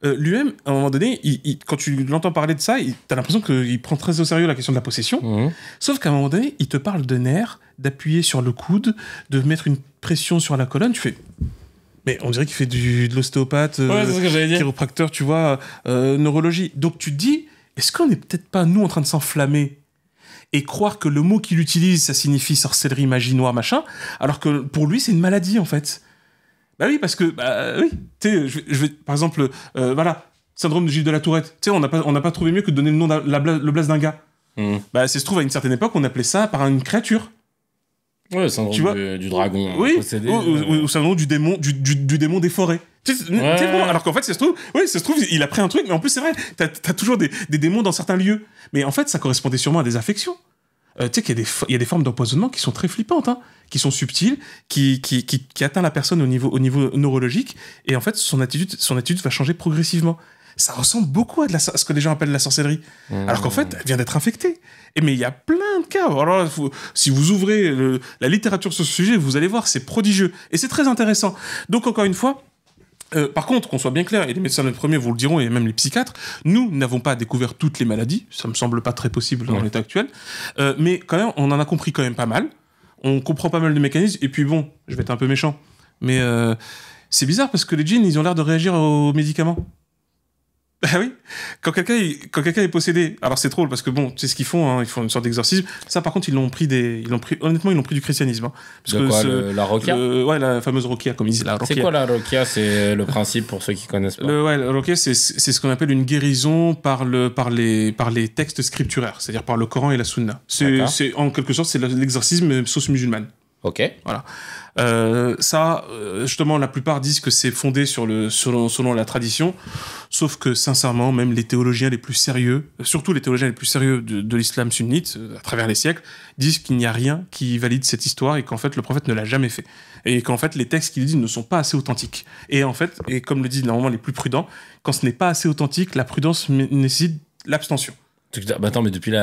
Lui-même, à un moment donné, quand tu l'entends parler de ça, t'as l'impression qu'il prend très au sérieux la question de la possession. Sauf qu'à un moment donné, il te parle de nerfs, d'appuyer sur le coude, de mettre une pression sur la colonne. Tu fais... Mais on dirait qu'il fait de l'ostéopathe, c'est ce que j'allais dire. Chiropracteur, tu vois, neurologie. Donc tu te dis, est-ce qu'on n'est peut-être pas, nous, en train de s'enflammer et croire que le mot qu'il utilise, ça signifie sorcellerie, magie noire, machin, alors que pour lui, c'est une maladie, en fait. Bah oui, parce que, oui, tu sais, je vais, par exemple, voilà, syndrome de Gilles de la Tourette. Tu sais, on n'a pas trouvé mieux que de donner le nom le blaze d'un gars. Bah, ça se trouve, à une certaine époque, on appelait ça par une créature. Ouais, le syndrome du dragon. Oui, ou syndrome du démon, du démon des forêts. Alors qu'en fait, ça se trouve, il a pris un truc, mais en plus, c'est vrai, t'as toujours des démons dans certains lieux. Mais en fait, ça correspondait sûrement à des affections. Tu sais qu'il y a des formes d'empoisonnement qui sont très flippantes, hein, qui sont subtiles, qui atteint la personne au niveau neurologique, et en fait, son attitude va changer progressivement. Ça ressemble beaucoup à ce que les gens appellent la sorcellerie. Alors qu'en fait, elle vient d'être infectée. Mais il y a plein de cas. Alors, si vous ouvrez la littérature sur ce sujet, vous allez voir, c'est prodigieux. Et c'est très intéressant. Donc, encore une fois, par contre, qu'on soit bien clair, et les médecins de premier vous le diront, et même les psychiatres, nous n'avons pas découvert toutes les maladies. Ça me semble pas très possible dans l'état actuel. Mais quand même, on en a compris quand même pas mal. On comprend pas mal de mécanismes. Et puis bon, je vais être un peu méchant. Mais c'est bizarre parce que les djinns, ils ont l'air de réagir aux médicaments. Bah oui, quand quelqu'un est possédé, alors c'est drôle parce que bon, tu sais ce qu'ils font, hein, ils font une sorte d'exorcisme. Ça, par contre, honnêtement, ils l'ont pris du christianisme. Hein, parce de quoi, la Rokia ouais, la fameuse Rokia, comme ils disent. C'est quoi la Rokia? C'est le principe pour ceux qui connaissent pas. La Rokia, c'est ce qu'on appelle une guérison par les textes scripturaires, c'est-à-dire par le Coran et la Sunna. C'est en quelque sorte, c'est l'exorcisme sauce musulmane. Ok. Voilà. Justement, la plupart disent que c'est fondé selon la tradition, sauf que, sincèrement, même les théologiens les plus sérieux, surtout les théologiens les plus sérieux de l'islam sunnite, à travers les siècles, disent qu'il n'y a rien qui valide cette histoire et qu'en fait, le prophète ne l'a jamais fait. Et qu'en fait, les textes qu'il dit ne sont pas assez authentiques. Et en fait, et comme le disent normalement les plus prudents, quand ce n'est pas assez authentique, la prudence nécessite l'abstention. Attends, mais depuis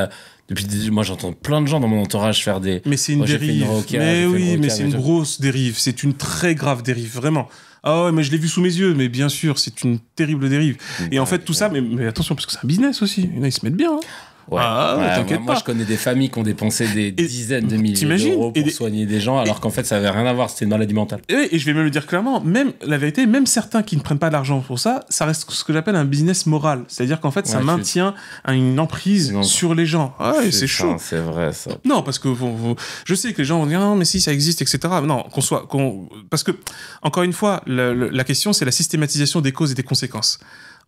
moi j'entends plein de gens dans mon entourage faire des... Mais c'est une dérive. Mais oui, mais c'est une grosse dérive. C'est une très grave dérive, vraiment. Ah ouais, mais je l'ai vu sous mes yeux, mais bien sûr, c'est une terrible dérive. Et en fait, tout ça, mais attention, parce que c'est un business aussi. Il y en a, ils se mettent bien. Hein. Ouais. T'inquiète pas. Moi, je connais des familles qui ont dépensé des dizaines de milliers d'euros pour soigner des gens, alors qu'en fait, ça avait rien à voir, c'était une maladie mentale. Et je vais même le dire clairement, même la vérité, même certains qui ne prennent pas d'argent pour ça, ça reste ce que j'appelle un business moral. C'est-à-dire qu'en fait, ça maintient une emprise sur les gens. Et c'est chaud. C'est vrai, ça. Non, parce que je sais que les gens vont dire non, mais si ça existe, etc. Non, parce que encore une fois, la question c'est la systématisation des causes et des conséquences.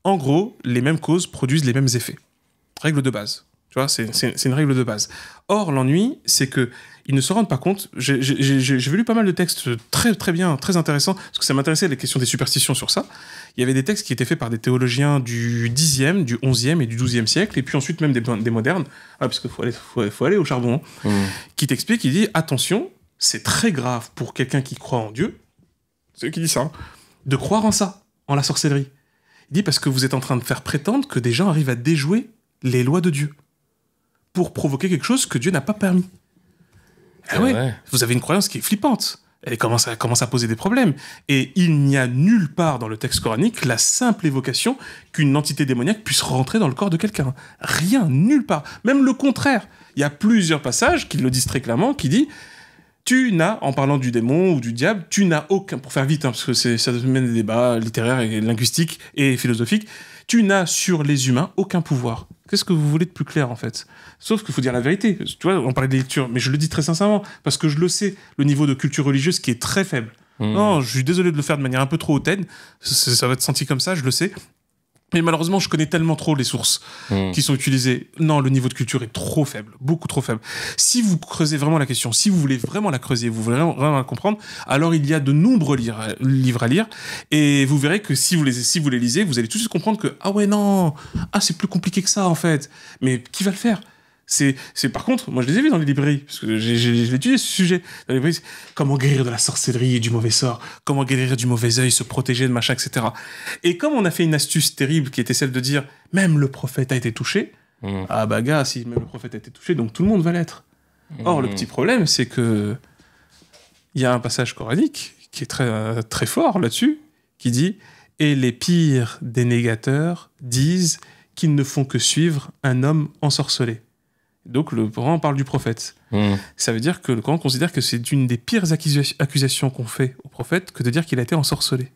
En gros, les mêmes causes produisent les mêmes effets. Règle de base. Tu vois, c'est une règle de base. Or, l'ennui, c'est que ils ne se rendent pas compte. J'ai lu pas mal de textes très très bien, très intéressants, parce que ça m'intéressait les questions des superstitions sur ça. Il y avait des textes qui étaient faits par des théologiens du 10e, du 11e et du 12e siècle, et puis ensuite même des modernes, parce qu'il faut aller au charbon, qui t'expliquent, qui dit attention, c'est très grave pour quelqu'un qui croit en Dieu, c'est eux qui disent ça, de croire en ça, en la sorcellerie. Il dit parce que vous êtes en train de faire prétendre que des gens arrivent à déjouer les lois de Dieu pour provoquer quelque chose que Dieu n'a pas permis. Vous avez une croyance qui est flippante. Elle commence à poser des problèmes. Et il n'y a nulle part dans le texte coranique la simple évocation qu'une entité démoniaque puisse rentrer dans le corps de quelqu'un. Rien, nulle part. Même le contraire. Il y a plusieurs passages qui le disent très clairement, qui dit tu n'as, en parlant du démon ou du diable, tu n'as aucun, pour faire vite, parce que ça mène des débats littéraires et linguistiques et philosophiques, tu n'as sur les humains aucun pouvoir. Qu'est-ce que vous voulez de plus clair, en fait? Sauf qu'il faut dire la vérité. Tu vois, on parlait des lectures, mais je le dis très sincèrement, parce que je le sais, le niveau de culture religieuse qui est très faible. Non, je suis désolé de le faire de manière un peu trop hautaine, ça va être senti comme ça, je le sais. Mais malheureusement, je connais tellement trop les sources qui sont utilisées. Non, le niveau de culture est trop faible, beaucoup trop faible. Si vous creusez vraiment la question, si vous voulez vraiment la creuser, vous voulez vraiment la comprendre, alors il y a de nombreux livres à lire, et vous verrez que si vous les lisez, vous allez tout de suite comprendre que c'est plus compliqué que ça en fait. Mais qui va le faire? C'est par contre, moi je les ai vus dans les librairies, parce que j'ai étudié ce sujet dans les librairies. Comment guérir de la sorcellerie et du mauvais sort, comment guérir du mauvais œil, se protéger de machin, etc. Et comme on a fait une astuce terrible qui était celle de dire même le prophète a été touché, si même le prophète a été touché, donc tout le monde va l'être. Or le petit problème, c'est que il y a un passage coranique qui est très très fort là-dessus, qui dit et les pires des négateurs disent qu'ils ne font que suivre un homme ensorcelé. Donc le Coran parle du prophète. Ça veut dire que le Coran considère que c'est une des pires accusations qu'on fait au prophète que de dire qu'il a été ensorcelé.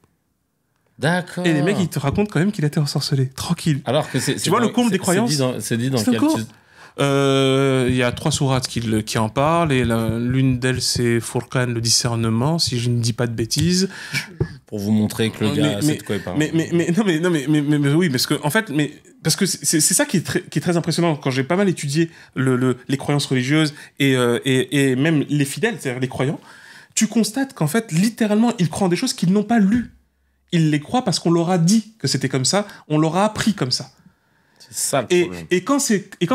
D'accord. Et les mecs, ils te racontent quand même qu'il a été ensorcelé. Tranquille. Alors que tu vois le comble des croyances. C'est dit dans quel... Il y a 3 sourates qui en parlent, et l'une d'elles, c'est Furqan, le discernement, si je ne dis pas de bêtises. Pour vous montrer que le gars sait de quoi il parle. Mais oui, parce que, en fait, parce que c'est ça qui est très impressionnant. Quand j'ai pas mal étudié les croyances religieuses et même les fidèles, c'est-à-dire les croyants, tu constates qu'en fait, littéralement, ils croient en des choses qu'ils n'ont pas lues. Ils les croient parce qu'on leur a dit que c'était comme ça, on leur a appris comme ça. C'est ça le problème. Et quand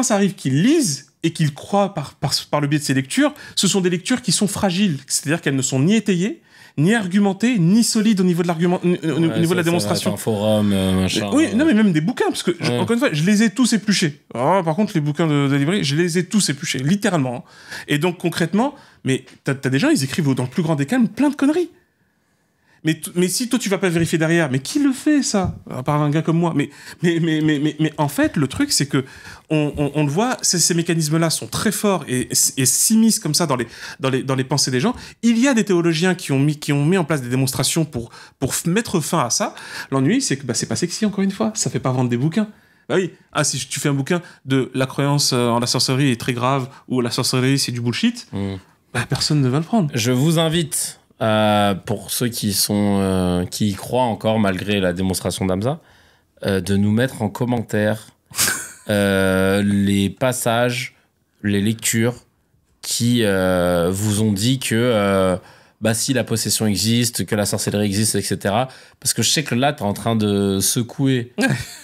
ça arrive qu'ils lisent et qu'ils croient par le biais de ces lectures, ce sont des lectures qui sont fragiles. C'est-à-dire qu'elles ne sont ni étayées, ni argumentées, ni solides au niveau de l'argument, au niveau de la démonstration. Un forum, machin. Oui, non, mais même des bouquins, parce que, encore une fois, je les ai tous épluchés. Par contre, les bouquins de librairie, je les ai tous épluchés, littéralement. Et donc, concrètement, mais t'as des gens, ils écrivent dans le plus grand des calmes plein de conneries. Mais si toi tu vas pas vérifier derrière, mais qui le fait ça? À part un gars comme moi. Mais en fait, le truc, c'est que on le voit, ces mécanismes-là sont très forts et s'immiscent comme ça dans les pensées des gens. Il y a des théologiens qui ont mis en place des démonstrations pour mettre fin à ça. L'ennui, c'est que c'est pas sexy, encore une fois. Ça fait pas vendre des bouquins. Bah oui. Si tu fais un bouquin de la croyance en la sorcellerie est très grave, ou la sorcellerie c'est du bullshit, personne ne va le prendre. Je vous invite, pour ceux qui y croient encore malgré la démonstration d'Hamza, de nous mettre en commentaire les passages, les lectures qui vous ont dit que si la possession existe, que la sorcellerie existe, etc. Parce que je sais que là, t'es en train de secouer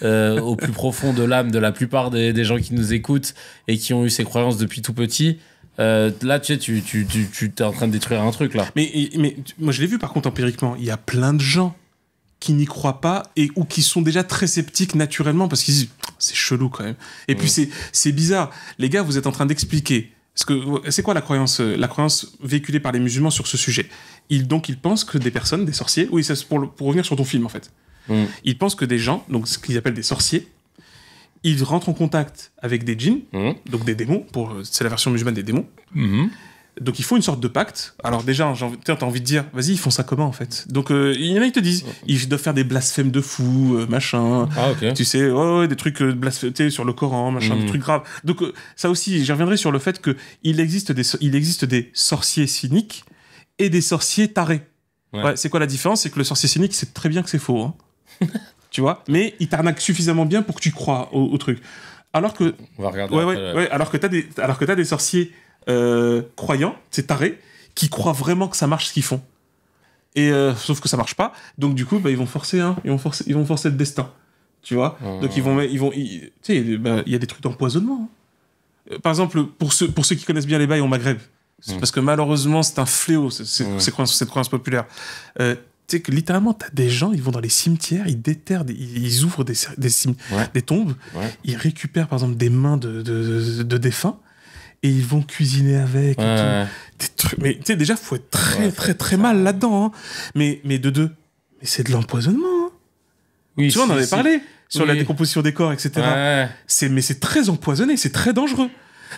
au plus profond de l'âme de la plupart des gens qui nous écoutent et qui ont eu ces croyances depuis tout petit. Là, tu es en train de détruire un truc, là. Mais moi, je l'ai vu, par contre, empiriquement. Il y a plein de gens qui n'y croient pas ou qui sont déjà très sceptiques naturellement parce qu'ils disent c'est chelou quand même. Et puis, c'est bizarre. Les gars, vous êtes en train d'expliquer. C'est quoi la croyance véhiculée par les musulmans sur ce sujet? Ils pensent que des personnes, des sorciers... Oui, c'est pour revenir sur ton film, en fait. Ils pensent que des gens, donc ce qu'ils appellent des sorciers, il rentre en contact avec des djinns, donc des démons, c'est la version musulmane des démons. Donc ils font une sorte de pacte. Alors déjà, t'as envie de dire, vas-y, ils font ça comment en fait? Donc il y en a, ils te disent, ils doivent faire des blasphèmes de fous, machin. Ah, ok. Tu sais, des trucs blasphèmes sur le Coran, machin, des trucs graves. Donc ça aussi, j'y reviendrai sur le fait qu'il existe des sorciers cyniques et des sorciers tarés. Ouais, c'est quoi la différence? C'est que le sorcier cynique, c'est très bien que c'est faux. Hein. Tu vois? Mais il t'arnaque suffisamment bien pour que tu crois au truc. Alors que... On va regarder alors que t'as des sorciers... croyants, c'est tarés, qui croient vraiment que ça marche ce qu'ils font. Et sauf que ça marche pas, donc du coup, ils vont forcer le destin. Tu vois. Donc tu sais, il y a des trucs d'empoisonnement. Hein. Par exemple, pour ceux qui connaissent bien les bails au Maghreb, parce que malheureusement, c'est un fléau, cette croyance populaire. Tu sais que littéralement, t'as des gens, ils vont dans les cimetières, ils déterrent, ils ouvrent des tombes, ils récupèrent par exemple des mains de défunts, et ils vont cuisiner avec. Et tout. Des trucs. Mais tu sais, déjà, faut être très mal là-dedans. Hein. Mais de deux, mais c'est de l'empoisonnement. Hein. Oui, tu vois, on en avait parlé sur la décomposition des corps, etc. Mais c'est très empoisonné, c'est très dangereux.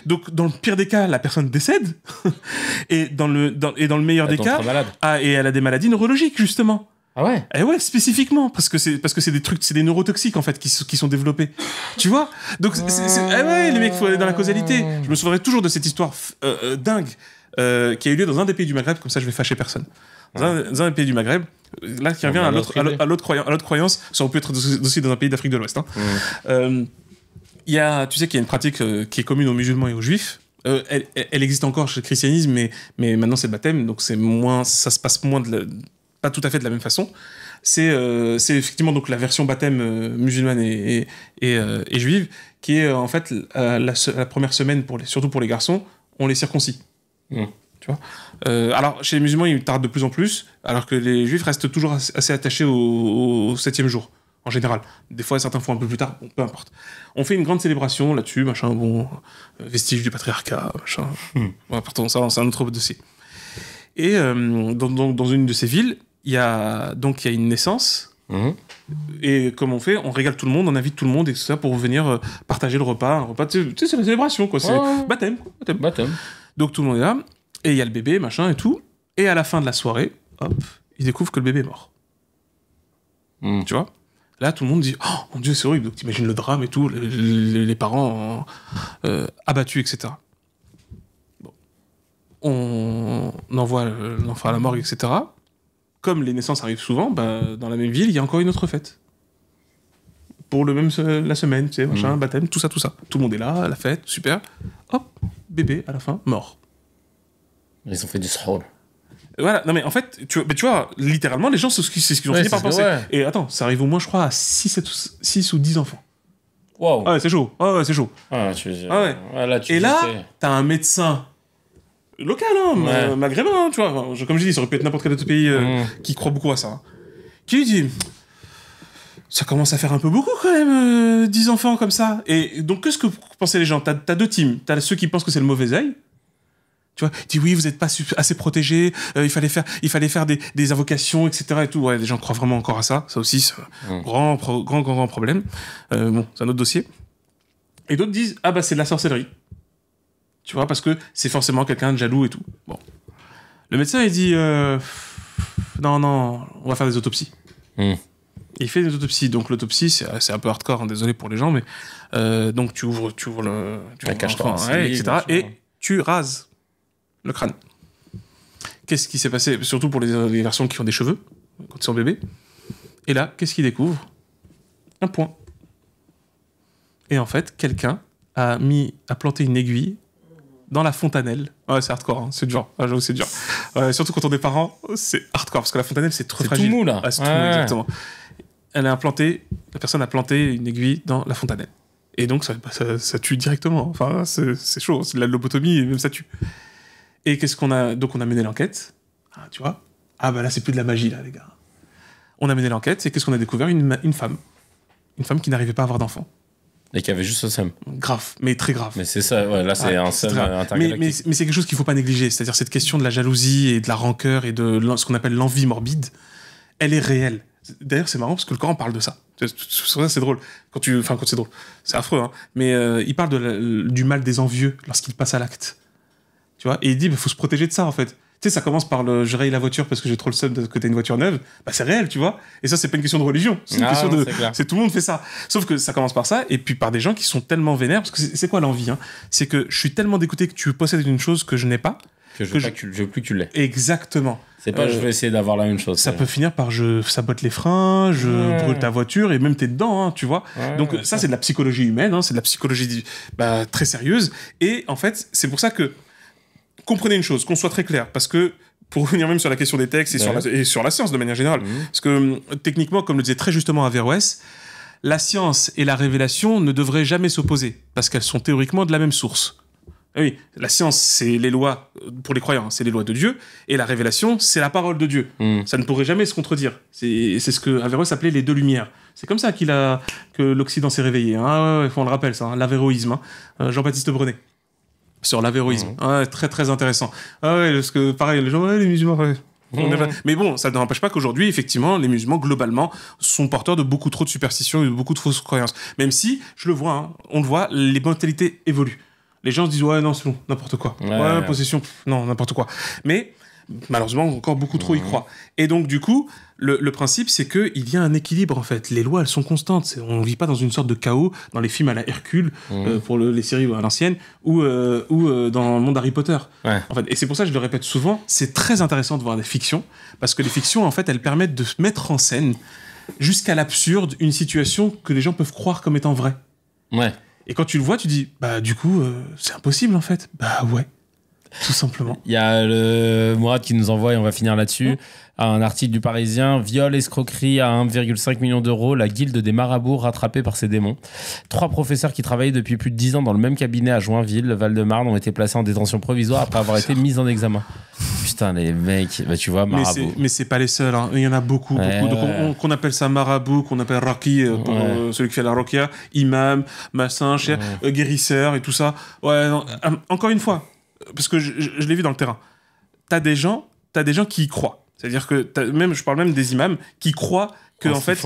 Donc, dans le pire des cas, la personne décède. Et dans le meilleur des cas, et elle a des maladies neurologiques, justement. Ah ouais? Eh ouais, spécifiquement, parce que c'est des trucs, c'est des neurotoxiques en fait qui sont développés. Tu vois? Donc les mecs, faut aller dans la causalité. Je me souviendrai toujours de cette histoire dingue qui a eu lieu dans un des pays du Maghreb, comme ça je vais fâcher personne. Dans un des pays du Maghreb, là qui revient à l'autre croyance, ça aurait pu être aussi dans un pays d'Afrique de l'Ouest. Hein. Tu sais qu'il y a une pratique qui est commune aux musulmans et aux juifs. Elle existe encore chez le christianisme, mais maintenant c'est le baptême, donc ça se passe pas tout à fait de la même façon. C'est effectivement donc la version baptême musulmane et juive, qui est en fait la première semaine, surtout pour les garçons, on les circoncis. Tu vois. Alors chez les musulmans, ils tardent de plus en plus, alors que les juifs restent toujours assez attachés au 7e jour, en général. Des fois, certains font un peu plus tard, bon, peu importe. On fait une grande célébration là-dessus, machin, vestige du patriarcat, machin. Bon, pardon, ça, c'est un autre dossier. Et dans une de ces villes, il y a une naissance, et comme on fait, on régale tout le monde, on invite tout le monde et tout ça pour venir partager le repas. Un repas, tu sais, c'est la célébration, quoi. C'est baptême. Donc tout le monde est là, et il y a le bébé, machin et tout. Et à la fin de la soirée, hop, ils découvrent que le bébé est mort. Tu vois? Là, tout le monde dit, oh mon Dieu, c'est horrible. Donc t'imagines le drame et tout, les parents abattus, etc. Bon. On envoie l'enfant à la morgue, etc. Comme les naissances arrivent souvent, dans la même ville, il y a encore une autre fête. Pour la semaine, tu sais, machin, baptême, tout ça. Tout le monde est là, la fête, super. Hop, bébé, à la fin, mort. Ils ont fait du sahur. Voilà, non mais en fait, tu vois, littéralement, les gens, c'est ce qu'ils ont fini par penser. Ouais. Et attends, ça arrive au moins, je crois, à 6 ou 10 enfants. Wow. Ah ouais, c'est chaud. C'est chaud. Tu veux dire. Ah ouais. Là, et là, t'as un médecin local, maghrébin, hein, tu vois. Comme je dis, ça aurait pu être n'importe quel autre pays qui croit beaucoup à ça. Hein, qui lui dit, ça commence à faire un peu beaucoup quand même, 10 enfants comme ça. Et donc, qu'est-ce que pensaient les gens? T'as deux teams. T'as ceux qui pensent que c'est le mauvais œil. Tu vois, dis oui, vous n'êtes pas assez protégés, il fallait faire des invocations, etc. et tout. Ouais, les gens croient vraiment encore à ça. Ça aussi, c'est un grand problème. Bon, c'est un autre dossier. Et d'autres disent, c'est de la sorcellerie. Tu vois, parce que c'est forcément quelqu'un de jaloux et tout. Bon. Le médecin, il dit, non, on va faire des autopsies. Il fait des autopsies. Donc l'autopsie, c'est un peu hardcore, hein, désolé pour les gens, mais donc tu ouvres la cage thoracique, etc. Et tu rases le crâne. Qu'est-ce qui s'est passé, surtout pour les garçons qui ont des cheveux, quand ils sont bébés. Et là, qu'est-ce qu'ils découvrent? Un point. Et en fait, quelqu'un a planté une aiguille dans la fontanelle. Ouais, c'est hardcore, hein, c'est dur. J'avoue, c'est dur. Surtout quand on est parents, c'est hardcore, parce que la fontanelle, c'est trop fragile. C'est tout mou, là. C'est tout mou, exactement. La personne a planté une aiguille dans la fontanelle. Et donc, ça tue directement. Enfin, c'est chaud, c'est de la lobotomie, et même ça tue. Et qu'est-ce qu'on a... Donc, on a mené l'enquête. Tu vois? Là, c'est plus de la magie, là, les gars. On a mené l'enquête, et qu'est-ce qu'on a découvert? Une femme. Une femme qui n'arrivait pas à avoir d'enfant. Et qui avait juste ce seum. Grave, mais très grave. Mais c'est ça, là, c'est un seum intergalactique. Mais c'est quelque chose qu'il ne faut pas négliger. C'est-à-dire cette question de la jalousie et de la rancœur et de ce qu'on appelle l'envie morbide, elle est réelle. D'ailleurs, c'est marrant parce que le Coran parle de ça. C'est drôle. Quand c'est drôle. C'est affreux, hein. Mais il parle du mal des envieux lorsqu'ils passent à l'acte. Tu vois? Et il dit, faut se protéger de ça, en fait. Tu sais, ça commence par je raye la voiture parce que j'ai trop le seum que t'aies une voiture neuve. Bah, c'est réel, tu vois. Et ça, c'est pas une question de religion. C'est une question c'est tout le monde fait ça. Sauf que ça commence par ça, et puis par des gens qui sont tellement vénères. Parce que c'est quoi l'envie, hein? C'est que je suis tellement dégoûté que tu possèdes une chose que je n'ai pas. Que je veux plus que tu l'aies. Exactement. C'est pas je vais essayer d'avoir la même chose. Ça peut finir par je sabote les freins, je brûle ta voiture, et même t'es dedans, hein, tu vois. Donc ça, c'est de la psychologie humaine, hein, c'est de la psychologie très sérieuse. Et en fait, c'est pour ça que comprenez une chose, qu'on soit très clair, parce que pour revenir même sur la question des textes et sur la science de manière générale, parce que techniquement, comme le disait très justement Averroès, la science et la révélation ne devraient jamais s'opposer, parce qu'elles sont théoriquement de la même source. Oui, la science, c'est les lois, pour les croyants, c'est les lois de Dieu, et la révélation, c'est la parole de Dieu. Ça ne pourrait jamais se contredire. C'est ce que Averroès appelait les deux lumières. C'est comme ça que l'Occident s'est réveillé. Hein. On le rappelle, ça, hein, l'avéroïsme. Hein. Jean-Baptiste Brenet, sur l'avéroïsme. Très, très intéressant. Parce que, pareil, les gens, les musulmans... Mais bon, ça ne n'empêche pas qu'aujourd'hui, effectivement, les musulmans, globalement, sont porteurs de beaucoup trop de superstitions et de beaucoup de fausses croyances. Même si, je le vois, hein, on le voit, les mentalités évoluent. Les gens se disent, ouais, non, c'est bon, n'importe quoi. Possession, non, n'importe quoi. Mais, malheureusement, encore beaucoup trop y croient. Et donc, du coup, le principe, c'est qu'il y a un équilibre, en fait. Les lois, elles sont constantes. On ne vit pas dans une sorte de chaos, dans les films à la Hercule, pour les séries à l'ancienne, ou dans le monde Harry Potter. En fait, et c'est pour ça que je le répète souvent, c'est très intéressant de voir des fictions, parce que les fictions, en fait, elles permettent de mettre en scène, jusqu'à l'absurde, une situation que les gens peuvent croire comme étant vraie. Et quand tu le vois, tu dis, bah du coup, c'est impossible en fait. Bah ouais, tout simplement. Il y a le Mourad qui nous envoie, et on va finir là-dessus, un article du Parisien, viol, escroquerie à 1,5 million d'euros, la guilde des marabouts rattrapée par ses démons. 3 professeurs qui travaillaient depuis plus de 10 ans dans le même cabinet à Joinville, Val-de-Marne, ont été placés en détention provisoire après avoir été mis en examen. Putain, les mecs, bah tu vois, marabout. Mais c'est pas les seuls, hein. Il y en a beaucoup. Donc qu'on appelle ça marabout, qu'on appelle raki, pour celui qui fait la rokia, imam, massin, guérisseur et tout ça. Non, encore une fois, parce que je l'ai vu dans le terrain, t'as des gens qui y croient. C'est-à-dire que je parle même des imams qui croient que en fait,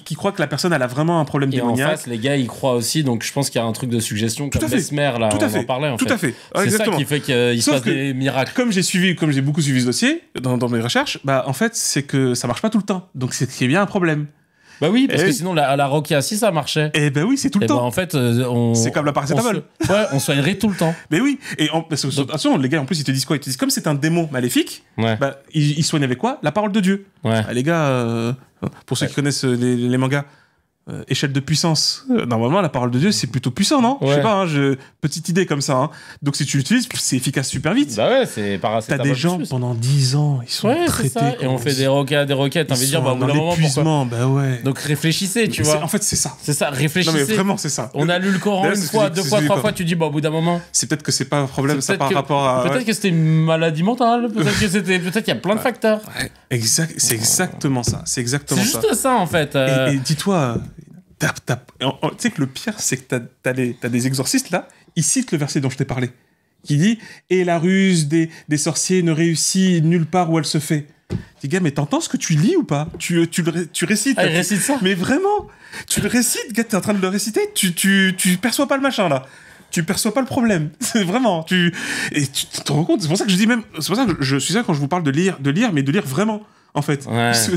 qui croient que la personne elle a vraiment un problème démoniaque. Et en face, les gars, ils croient aussi, donc je pense qu'il y a un truc de suggestion comme Mesmer, là, on en parlait en fait. Tout à fait. C'est ça qui fait qu'il se passe des miracles. Comme j'ai beaucoup suivi ce dossier dans mes recherches, bah en fait, c'est que ça marche pas tout le temps. Donc c'est bien un problème. Bah oui, parce que sinon la Rokia, si ça marchait. Eh ben oui, c'est tout le temps. En fait, c'est comme la paracétamol. On soignerait tout le temps. Mais oui, parce que attention, les gars, en plus, ils te disent quoi? Ils te disent comme c'est un démon maléfique, bah, ils soignent avec quoi? La parole de Dieu. Les gars, pour ceux qui connaissent les mangas, échelle de puissance. Normalement, la parole de Dieu, c'est plutôt puissant, non? Je sais pas, hein, petite idée comme ça. Hein. Donc, si tu l'utilises, c'est efficace super vite. Bah ouais, c'est paracétamol. T'as des gens, pendant 10 ans, ils sont traités. Et on fait des requêtes. T'as envie de dire, bah, au bout d'un moment, pourquoi? Bah ouais. Donc, réfléchissez, tu vois. En fait, c'est ça. C'est ça, réfléchissez. Non, mais vraiment, c'est ça. On a lu le Coran une fois, 2 fois, 3 fois, tu dis, bah, au bout d'un moment. C'est peut-être que c'est pas un problème, ça par rapport à. Peut-être que c'était une maladie mentale. Peut-être qu'il y a plein de facteurs. C'est exactement ça. C'est exactement ça. C'est juste ça, en fait. Et dis-toi. Tu sais que le pire, c'est que t'as des exorcistes là, ils citent le verset dont je t'ai parlé, qui dit « Et la ruse des sorciers ne réussit nulle part où elle se fait. » Dis gars, mais t'entends ce que tu lis ou pas? Tu récites. Ah, il récite ça? Mais vraiment, tu le récites, gars, t'es en train de le réciter, tu perçois pas le machin là. Tu perçois pas le problème. C'est vraiment, et tu te rends compte, c'est pour ça que je dis même, c'est pour ça que je suis ça quand je vous parle de lire, mais de lire vraiment, en fait. Parce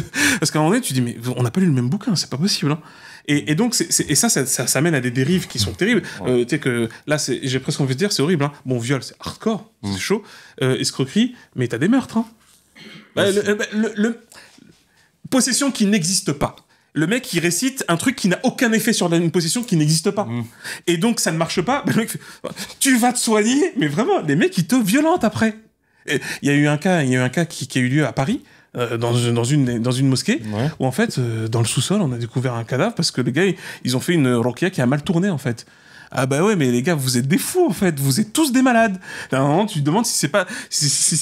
qu'à un moment donné, tu dis, mais on n'a pas lu le même bouquin, c'est pas possible, hein. Et donc, ça mène à des dérives qui sont terribles. Tu sais que là, j'ai presque envie de dire, c'est horrible. Hein. Bon, viol, c'est hardcore, c'est chaud. Escroquerie, mais t'as des meurtres. Hein. Possession qui n'existe pas. Le mec, il récite un truc qui n'a aucun effet sur une possession qui n'existe pas. Et donc, ça ne marche pas. Le mec fait, tu vas te soigner. Mais vraiment, les mecs, ils te violentent après. Il y a eu un cas qui a eu lieu à Paris. Dans une mosquée où en fait dans le sous-sol on a découvert un cadavre parce que les gars ils ont fait une roquia qui a mal tourné en fait. Ah bah ouais, mais les gars, vous êtes des fous en fait, vous êtes tous des malades. À un moment, tu te demandes si c'est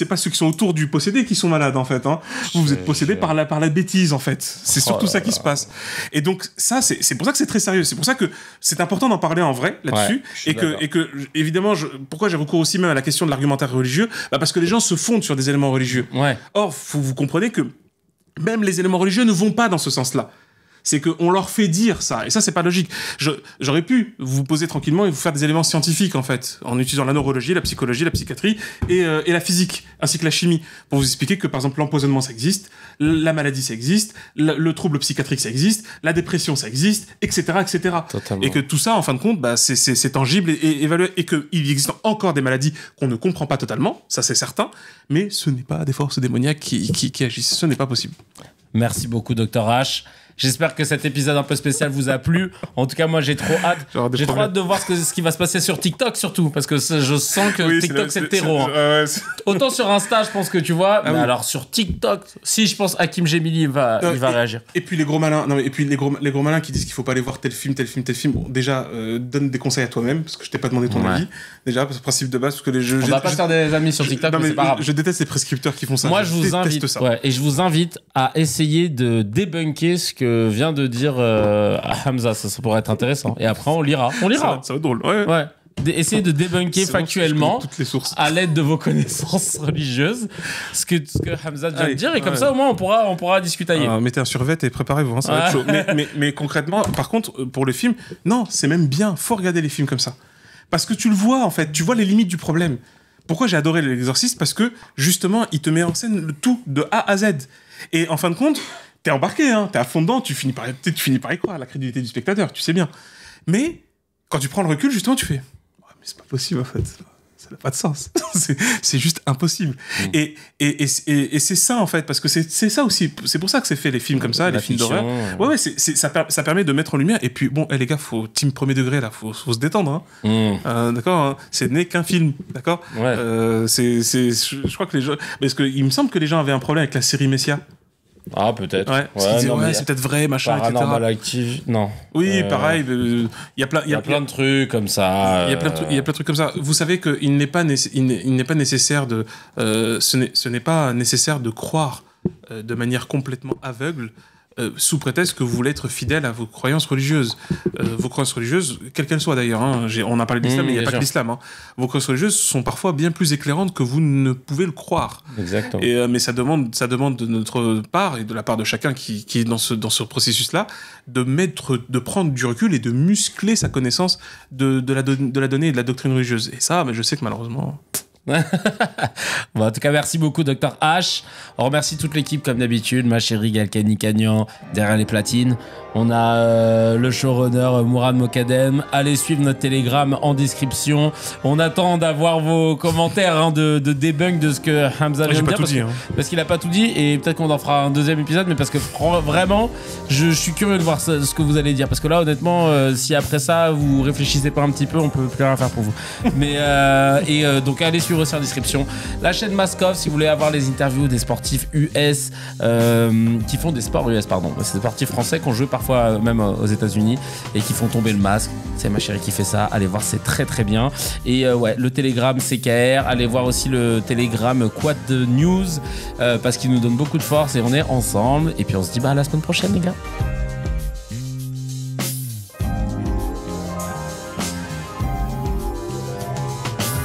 pas ceux qui sont autour du possédé qui sont malades en fait. Hein. Vous êtes possédés par la bêtise en fait. C'est surtout ça qui se passe. Et donc ça, c'est pour ça que c'est très sérieux. C'est pour ça que c'est important d'en parler en vrai là-dessus. Et que évidemment, pourquoi j'ai recours aussi même à la question de l'argumentaire religieux, parce que les gens se fondent sur des éléments religieux. Or, vous comprenez que même les éléments religieux ne vont pas dans ce sens-là. C'est qu'on leur fait dire ça. Et ça, c'est pas logique. J'aurais pu vous poser tranquillement et vous faire des éléments scientifiques, en fait, en utilisant la neurologie, la psychologie, la psychiatrie et la physique, ainsi que la chimie, pour vous expliquer que, par exemple, l'empoisonnement, ça existe, la maladie, ça existe, le trouble psychiatrique, ça existe, la dépression, ça existe, etc., etc. Totalement. Et que tout ça, en fin de compte, bah, c'est tangible et évalué. Et qu'il existe encore des maladies qu'on ne comprend pas totalement, ça, c'est certain, mais ce n'est pas des forces démoniaques qui agissent. Ce n'est pas possible. Merci beaucoup, Dr H. J'espère que cet épisode un peu spécial vous a plu. En tout cas, moi, j'ai trop hâte. J'ai trop hâte de voir ce qui va se passer sur TikTok, surtout. Parce que je sens que TikTok, c'est le terreau. Hein. Autant sur Insta, je pense que tu vois. Mais alors, sur TikTok, si je pense Hakim Gemili, il va réagir. Et puis, les gros malins, et puis les gros malins qui disent qu'il faut pas aller voir tel film. Bon, déjà, donne des conseils à toi-même. Parce que je t'ai pas demandé ton avis. Déjà, c'est le principe de base. Parce que on va pas faire des amis sur TikTok, mais c'est pas grave. Je déteste les prescripteurs qui font ça. Moi, je vous invite. Et je vous invite à essayer de débunker ce que vient de dire Hamza, ça pourrait être intéressant. Et après, on lira. Ça va être drôle. Ouais. Essayez de débunker factuellement toutes les sources. à l'aide de vos connaissances religieuses ce que Hamza vient de dire, et comme ça, au moins, on pourra discuter ailleurs. Mettez un survêt et préparez-vous, hein, ça va être chaud. Mais concrètement, par contre, pour le film, non, c'est même bien. Faut regarder les films comme ça. Parce que tu le vois, en fait. Tu vois les limites du problème. Pourquoi j'ai adoré L'Exorciste ? Parce que, justement, il te met en scène le tout de A à Z. Et en fin de compte, t'es embarqué, hein, t'es à fond dedans, tu finis par y croire, la crédulité du spectateur, tu sais bien. Mais, quand tu prends le recul, justement, tu fais « mais c'est pas possible, en fait. Ça n'a pas de sens. c'est juste impossible. » Et c'est ça, en fait, parce que c'est ça aussi. C'est pour ça que c'est fait, les films comme ça, les films d'horreur. Ouais, ça permet de mettre en lumière. Et puis, bon, les gars, faut team premier degré, là, faut se détendre. Hein. D'accord, hein, ce n'est qu'un film, d'accord. Ouais. Je crois que les gens... Parce qu'il me semble que les gens avaient un problème avec la série Messia. Ah, peut-être. Ouais, parce qu'ils disaient, c'est peut-être vrai, machin, etc. Paranormal Active, non. Oui, pareil. Il y a plein de trucs comme ça. Il y a plein de trucs comme ça. Vous savez qu'il n'est pas nécessaire de... ce n'est pas nécessaire de croire de manière complètement aveugle sous prétexte que vous voulez être fidèle à vos croyances religieuses. Vos croyances religieuses, quelles qu'elles soient d'ailleurs, hein, on a parlé de l'islam, mais il n'y a pas que l'islam. Hein. Vos croyances religieuses sont parfois bien plus éclairantes que vous ne pouvez le croire. Exactement. Mais ça demande de notre part et de la part de chacun qui est dans ce processus-là, de prendre du recul et de muscler sa connaissance de la donnée et de la doctrine religieuse. Et ça, mais je sais que malheureusement... Bon, en tout cas, merci beaucoup, Dr H. On remercie toute l'équipe, comme d'habitude, ma chérie Galkani Cagnan, derrière les platines. On a le showrunner Mourad Mokadem. Allez suivre notre Telegram en description. On attend d'avoir vos commentaires de debunk de ce que Hamza vient de dire. Parce qu'il a pas tout dit, et peut-être qu'on en fera un deuxième épisode, mais parce que vraiment, je suis curieux de voir ce que vous allez dire. Parce que là, honnêtement, si après ça, vous réfléchissez pas un petit peu, on peut plus rien faire pour vous. Mais, donc, allez suivre aussi en description la chaîne Maskov si vous voulez avoir les interviews des sportifs US qui font des sports US, pardon. C'est des sportifs français qui ont joué parfois même aux États-Unis et qui font tomber le masque. C'est ma chérie qui fait ça. Allez voir, c'est très très bien. Et le Telegram CKR. Allez voir aussi le Telegram Quad News parce qu'il nous donne beaucoup de force et on est ensemble. Et puis on se dit à la semaine prochaine, les gars.